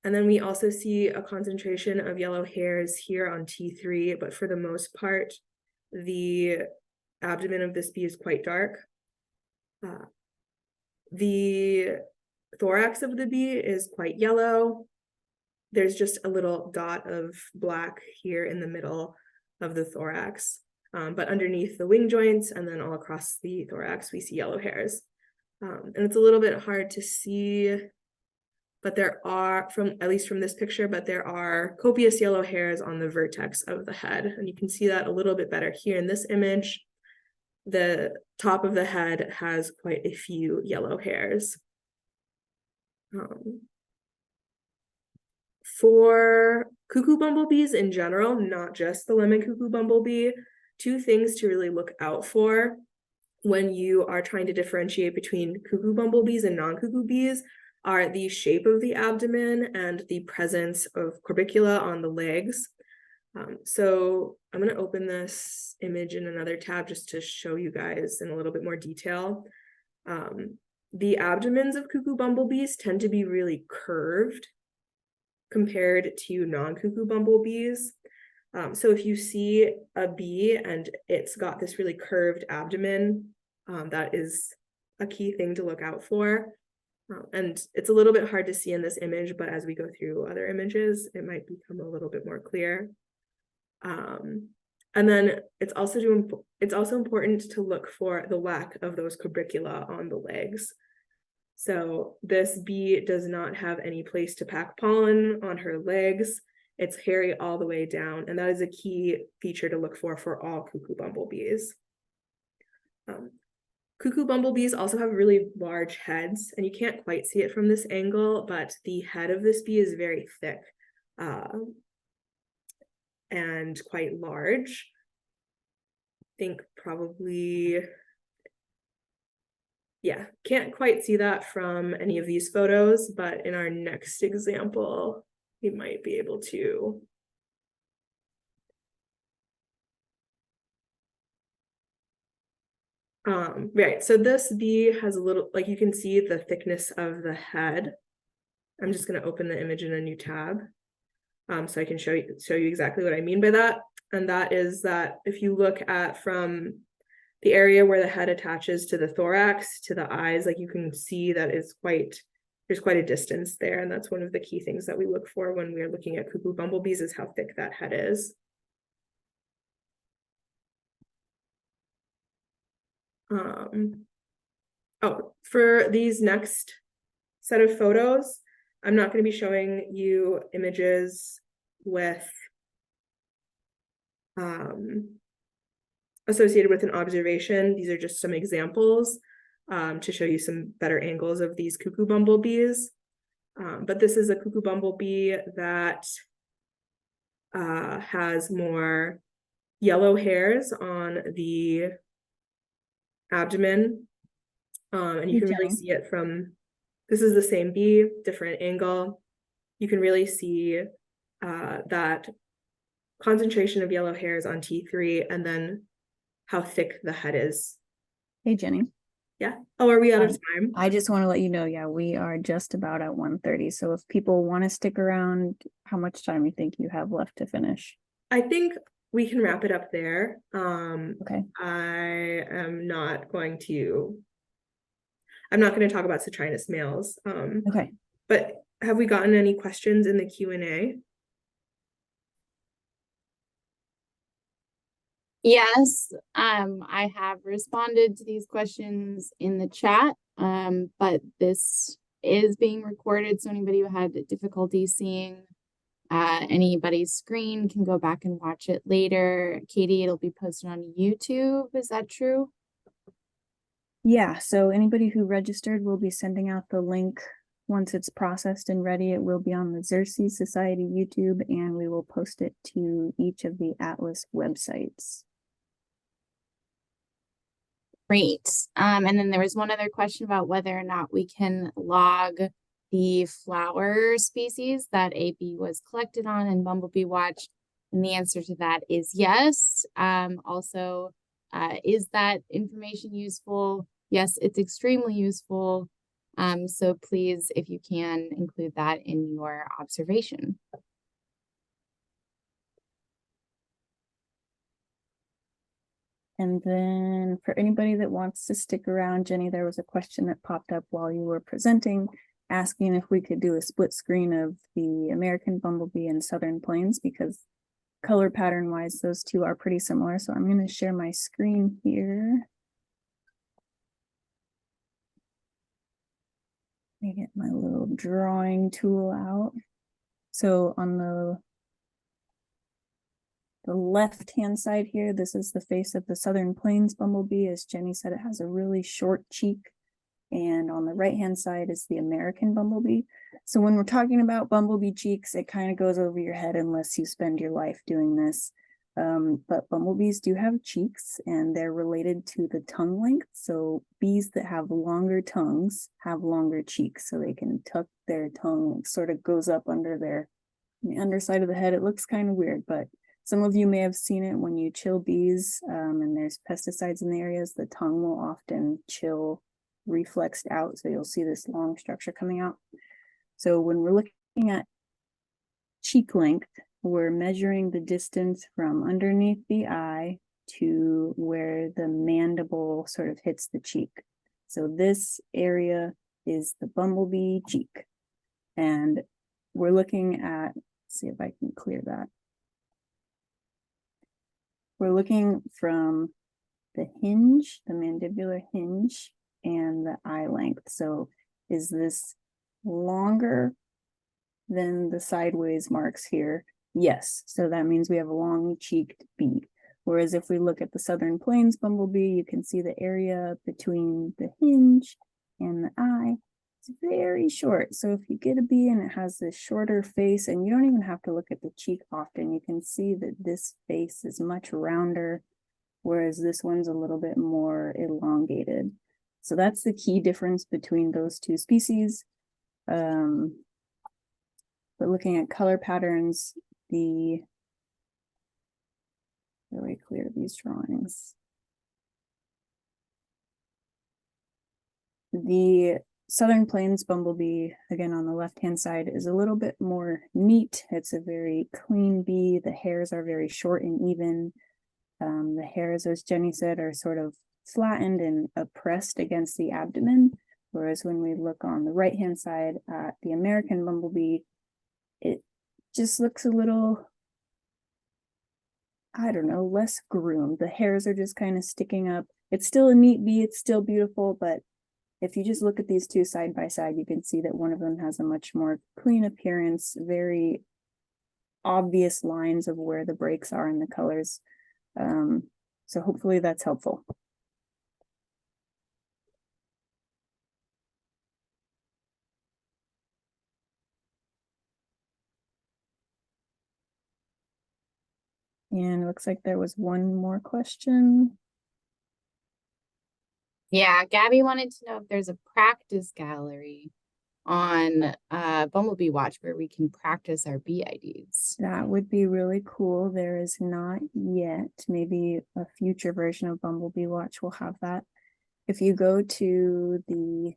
and then we also see a concentration of yellow hairs here on T3, but for the most part, the abdomen of this bee is quite dark. The thorax of the bee is quite yellow. There's just a little dot of black here in the middle of the thorax. But underneath the wing joints and then all across the thorax, we see yellow hairs. And it's a little bit hard to see, but there are, at least from this picture, but there are copious yellow hairs on the vertex of the head. And you can see that a little bit better here in this image. The top of the head has quite a few yellow hairs. For cuckoo bumblebees in general, not just the lemon cuckoo bumblebee, two things to really look out for when you are trying to differentiate between cuckoo bumblebees and non-cuckoo bees are the shape of the abdomen and the presence of corbicula on the legs. So I'm going to open this image in another tab just to show you guys in a little bit more detail. The abdomens of cuckoo bumblebees tend to be really curved compared to non-cuckoo bumblebees. So if you see a bee and it's got this really curved abdomen, that is a key thing to look out for. And it's a little bit hard to see in this image, but as we go through other images, it might become a little bit more clear. And then it's also important to look for the lack of those corbicula on the legs. So this bee does not have any place to pack pollen on her legs. It's hairy all the way down, and that is a key feature to look for all cuckoo bumblebees. Cuckoo bumblebees also have really large heads, and you can't quite see it from this angle, but the head of this bee is very thick and quite large. I think probably, yeah, can't quite see that from any of these photos, but in our next example, we might be able to. Right, so this bee has a little, like you can see the thickness of the head. I'm just going to open the image in a new tab so I can show you exactly what I mean by that. And that is that if you look at from the area where the head attaches to the thorax to the eyes, like you can see that there's quite a distance there. And that's one of the key things that we look for when we're looking at cuckoo bumblebees is how thick that head is. For these next set of photos, I'm not going to be showing you images with associated with an observation. These are just some examples to show you some better angles of these cuckoo bumblebees. But this is a cuckoo bumblebee that has more yellow hairs on the abdomen. And you can really see it from, this is the same bee, different angle. You can really see that concentration of yellow hairs on T3 and then how thick the head is. Hey, Jenny. Yeah. Oh, are we out of time? I just want to let you know, yeah, we are just about at 1:30. So if people want to stick around, how much time you think you have left to finish? I think we can wrap it up there. Okay. I'm not going to talk about citrinus males. Okay. But have we gotten any questions in the Q&A? Yes, I have responded to these questions in the chat, but this is being recorded, so anybody who had difficulty seeing anybody's screen can go back and watch it later. Katie, it'll be posted on YouTube, is that true? Yeah, so anybody who registered will be sending out the link once it's processed and ready. It will be on the Xerces Society YouTube, and we will post it to each of the Atlas websites. Great. And then there was one other question about whether or not we can log the flower species that a bee was collected on in Bumblebee Watch. And the answer to that is yes. Also, is that information useful? Yes, it's extremely useful. So please, if you can, include that in your observation. And then for anybody that wants to stick around, Jenny, there was a question that popped up while you were presenting, asking if we could do a split screen of the American bumblebee and Southern Plains, because color pattern wise, those two are pretty similar. So I'm going to share my screen here. Let me get my little drawing tool out. So on the left-hand side here, this is the face of the Southern Plains bumblebee. As Jenny said, it has a really short cheek. And on the right-hand side is the American bumblebee. So when we're talking about bumblebee cheeks, it kind of goes over your head unless you spend your life doing this. But bumblebees do have cheeks and they're related to the tongue length. So bees that have longer tongues have longer cheeks, so they can tuck their tongue, sort of goes up under the underside of the head. It looks kind of weird, but some of you may have seen it when you chill bees and there's pesticides in the areas, the tongue will often chill reflexed out. So you'll see this long structure coming out. So when we're looking at cheek length, we're measuring the distance from underneath the eye to where the mandible sort of hits the cheek. So this area is the bumblebee cheek. And we're looking at, let's see if I can clear that. We're looking from the hinge, the mandibular hinge, and the eye length. So is this longer than the sideways marks here? Yes, so that means we have a long-cheeked bee. Whereas if we look at the Southern Plains bumblebee, you can see the area between the hinge and the eye. It's very short. So if you get a bee and it has this shorter face, and you don't even have to look at the cheek often, you can see that this face is much rounder, whereas this one's a little bit more elongated. So that's the key difference between those two species. But looking at color patterns, really clear these drawings. The Southern Plains bumblebee, again on the left-hand side, is a little bit more neat. It's a very clean bee. The hairs are very short and even. The hairs, as Jenny said, are sort of flattened and oppressed against the abdomen. Whereas when we look on the right-hand side at the American bumblebee, it just looks a little, I don't know, less groomed. The hairs are just kind of sticking up. It's still a neat bee, it's still beautiful, but if you just look at these two side by side, you can see that one of them has a much more clean appearance, very obvious lines of where the breaks are in the colors. So hopefully that's helpful. And it looks like there was one more question. Yeah, Gabby wanted to know if there's a practice gallery on Bumblebee Watch where we can practice our bee IDs. That would be really cool. There is not yet. Maybe a future version of Bumblebee Watch will have that. If you go to the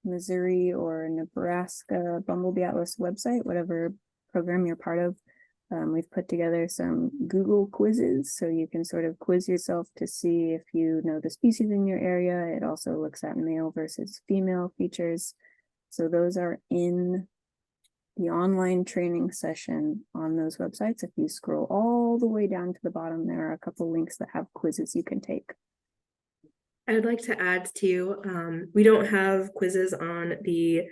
Missouri or Nebraska Bumblebee Atlas website, whatever program you're part of, we've put together some Google quizzes, so you can sort of quiz yourself to see if you know the species in your area. It also looks at male versus female features. So those are in the online training session on those websites. If you scroll all the way down to the bottom, there are a couple links that have quizzes you can take. I'd like to add too, we don't have quizzes on the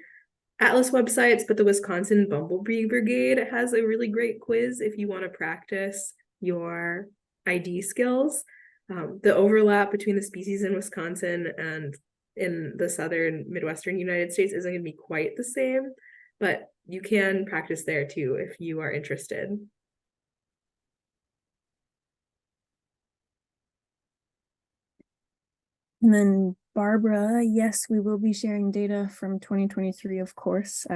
Atlas websites, but the Wisconsin Bumblebee Brigade has a really great quiz if you want to practice your ID skills. The overlap between the species in Wisconsin and in the southern Midwestern United States isn't going to be quite the same, but you can practice there too if you are interested. And then Barbara, yes, we will be sharing data from 2023, of course.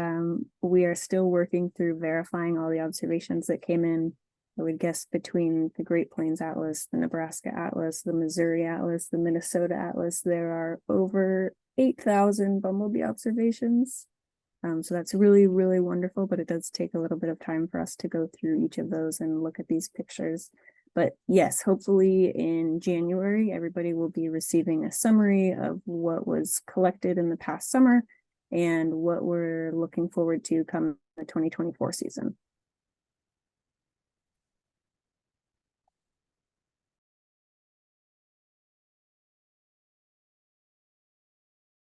We are still working through verifying all the observations that came in. I would guess between the Great Plains Atlas, the Nebraska Atlas, the Missouri Atlas, the Minnesota Atlas, there are over 8,000 bumblebee observations. So that's really, really wonderful, but it does take a little bit of time for us to go through each of those and look at these pictures. But yes, hopefully in January, everybody will be receiving a summary of what was collected in the past summer and what we're looking forward to come the 2024 season.